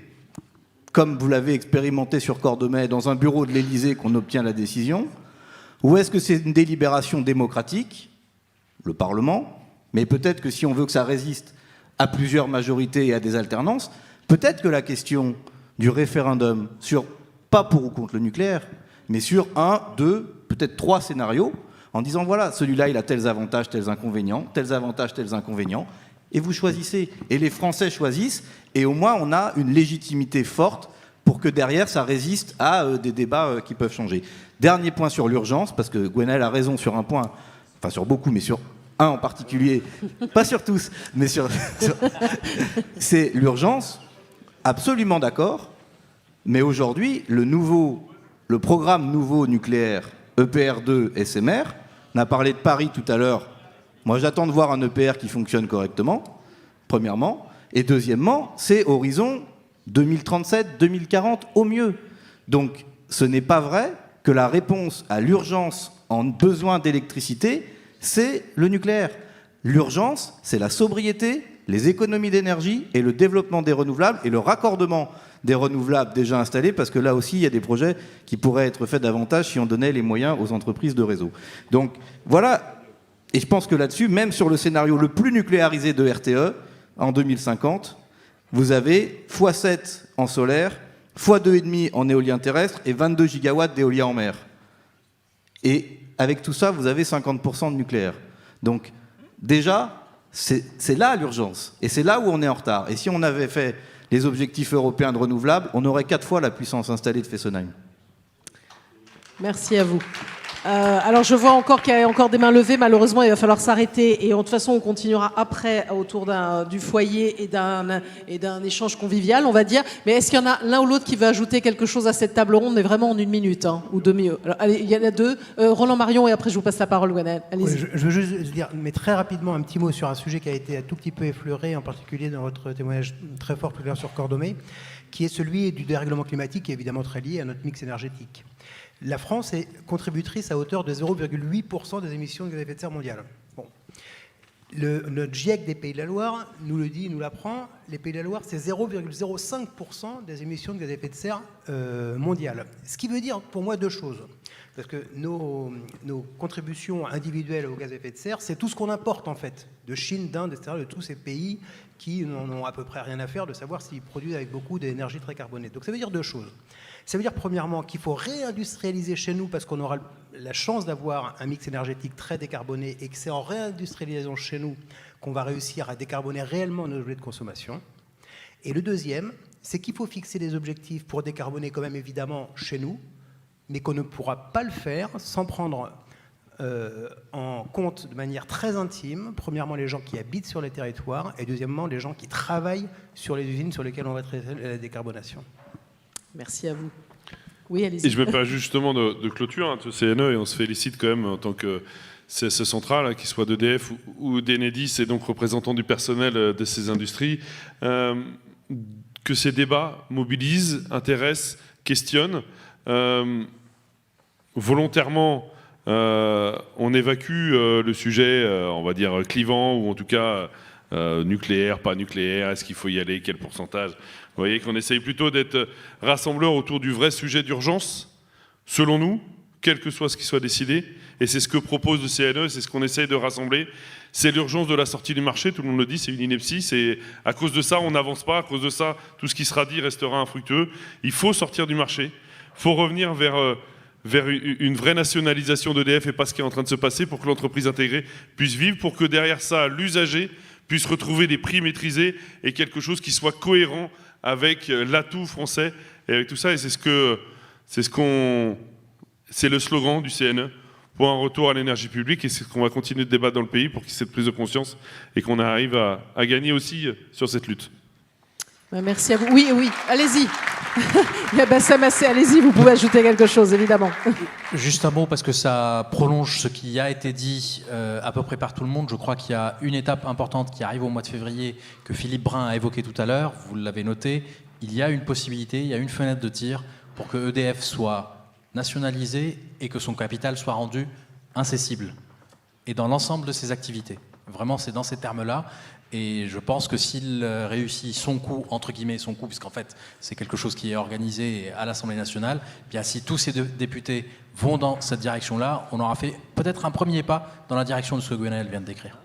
comme vous l'avez expérimenté sur Cordemais, dans un bureau de l'Élysée qu'on obtient la décision? Ou est-ce que c'est une délibération démocratique, le Parlement? Mais peut-être que si on veut que ça résiste à plusieurs majorités et à des alternances, peut-être que la question du référendum sur, pas pour ou contre le nucléaire, mais sur 1, 2, peut-être 3 scénarios, en disant voilà, celui-là il a tels avantages, tels inconvénients, tels avantages, tels inconvénients, et vous choisissez. Et les Français choisissent, et au moins on a une légitimité forte pour que derrière ça résiste à des débats qui peuvent changer. Dernier point sur l'urgence, parce que Gwenaëlle a raison sur un point, enfin sur beaucoup, mais sur un en particulier, pas sur tous, mais c'est l'urgence, absolument d'accord, mais aujourd'hui, le programme nouveau nucléaire EPR2 SMR, on a parlé de Paris tout à l'heure, moi j'attends de voir un EPR qui fonctionne correctement, premièrement, et deuxièmement, c'est horizon 2037-2040 au mieux. Donc ce n'est pas vrai que la réponse à l'urgence en besoin d'électricité, c'est le nucléaire. L'urgence, c'est la sobriété, les économies d'énergie et le développement des renouvelables et le raccordement des renouvelables déjà installés, parce que là aussi, il y a des projets qui pourraient être faits davantage si on donnait les moyens aux entreprises de réseau. Donc voilà, et je pense que là-dessus, même sur le scénario le plus nucléarisé de RTE, en 2050, vous avez x7 en solaire, x2,5 en éolien terrestre et 22 gigawatts d'éolien en mer. Et avec tout ça, vous avez 50% de nucléaire. Donc déjà, c'est là l'urgence. Et c'est là où on est en retard. Et si on avait fait les objectifs européens de renouvelables, on aurait 4 fois la puissance installée de Fessenheim. Merci à vous. Alors je vois encore qu'il y a encore des mains levées. Malheureusement, il va falloir s'arrêter. Et de toute façon, on continuera après autour du foyer et d'un échange convivial, on va dire. Mais est-ce qu'il y en a l'un ou l'autre qui veut ajouter quelque chose à cette table ronde? On est vraiment en 1 minute, ou demi. Alors, allez, il y en a deux. Roland Marion, et après je vous passe la parole, Gwenaëlle. Allez-y. Oui, je veux juste dire, mais très rapidement, un petit mot sur un sujet qui a été un tout petit peu effleuré, en particulier dans votre témoignage très fort tout à l'heure sur Cordemais, qui est celui du dérèglement climatique, qui est évidemment très lié à notre mix énergétique. La France est contributrice à hauteur de 0,8% des émissions de gaz à effet de serre mondiales. Bon. Notre GIEC des Pays de la Loire nous le dit, nous l'apprend, les Pays de la Loire, c'est 0,05% des émissions de gaz à effet de serre mondiales. Ce qui veut dire pour moi deux choses. Parce que nos contributions individuelles au gaz à effet de serre, c'est tout ce qu'on importe en fait, de Chine, d'Inde, etc., de tous ces pays qui n'en ont à peu près rien à faire de savoir s'ils produisent avec beaucoup d'énergie très carbonée. Donc ça veut dire deux choses. Ça veut dire premièrement qu'il faut réindustrialiser chez nous parce qu'on aura la chance d'avoir un mix énergétique très décarboné et que c'est en réindustrialisation chez nous qu'on va réussir à décarboner réellement nos objets de consommation. Et le deuxième, c'est qu'il faut fixer des objectifs pour décarboner quand même évidemment chez nous, mais qu'on ne pourra pas le faire sans prendre en compte de manière très intime, premièrement les gens qui habitent sur les territoires et deuxièmement les gens qui travaillent sur les usines sur lesquelles on va traiter la décarbonation. Merci à vous. Oui, allez-y. Et je me permets justement de clôture ce CNE, et on se félicite quand même en tant que CSE central, qu'il soit d'EDF ou d'Enedis, et donc représentant du personnel de ces industries, que que ces débats mobilisent, intéressent, questionnent. Volontairement, on évacue le sujet, on va dire, clivant, ou en tout cas nucléaire, pas nucléaire, est-ce qu'il faut y aller, quel pourcentage. Vous voyez qu'on essaye plutôt d'être rassembleurs autour du vrai sujet d'urgence, selon nous, quel que soit ce qui soit décidé, et c'est ce que propose le CNE, c'est ce qu'on essaye de rassembler. C'est l'urgence de la sortie du marché, tout le monde le dit, c'est une ineptie, c'est à cause de ça on n'avance pas, à cause de ça tout ce qui sera dit restera infructueux. Il faut sortir du marché, il faut revenir vers une vraie nationalisation d'EDF et pas ce qui est en train de se passer pour que l'entreprise intégrée puisse vivre, pour que derrière ça l'usager puisse retrouver des prix maîtrisés et quelque chose qui soit cohérent avec l'atout français et avec tout ça. Et c'est le slogan du CNE pour un retour à l'énergie publique, et c'est ce qu'on va continuer de débattre dans le pays pour qu'il y ait cette prise de conscience et qu'on arrive à gagner aussi sur cette lutte. Merci à vous. Oui, allez-y. Bassem Assé, allez-y, vous pouvez ajouter quelque chose, évidemment. Juste un mot, parce que ça prolonge ce qui a été dit à peu près par tout le monde. Je crois qu'il y a une étape importante qui arrive au mois de février, que Philippe Brun a évoqué tout à l'heure, vous l'avez noté. Il y a une possibilité, il y a une fenêtre de tir pour que EDF soit nationalisé et que son capital soit rendu incessible. Et dans l'ensemble de ses activités. Vraiment, c'est dans ces termes-là. Et je pense que s'il réussit son coup, entre guillemets son coup, puisqu'en fait c'est quelque chose qui est organisé à l'Assemblée nationale, bien si tous ces députés vont dans cette direction-là, on aura fait peut-être un premier pas dans la direction de ce que Gwenaël vient de décrire.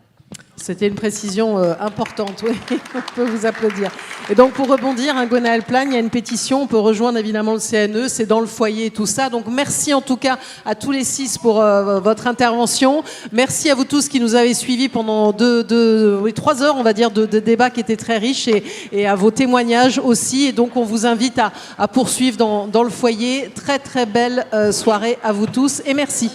C'était une précision importante, oui, on peut vous applaudir. Et donc pour rebondir, Gwenaël Plagne, il y a une pétition, on peut rejoindre évidemment le CNE, c'est dans le foyer, tout ça. Donc merci en tout cas à tous les 6 pour votre intervention. Merci à vous tous qui nous avez suivis pendant 3 heures, on va dire, de débat qui était très riche, et à vos témoignages aussi. Et donc on vous invite à poursuivre dans le foyer. Très très belle soirée à vous tous et merci.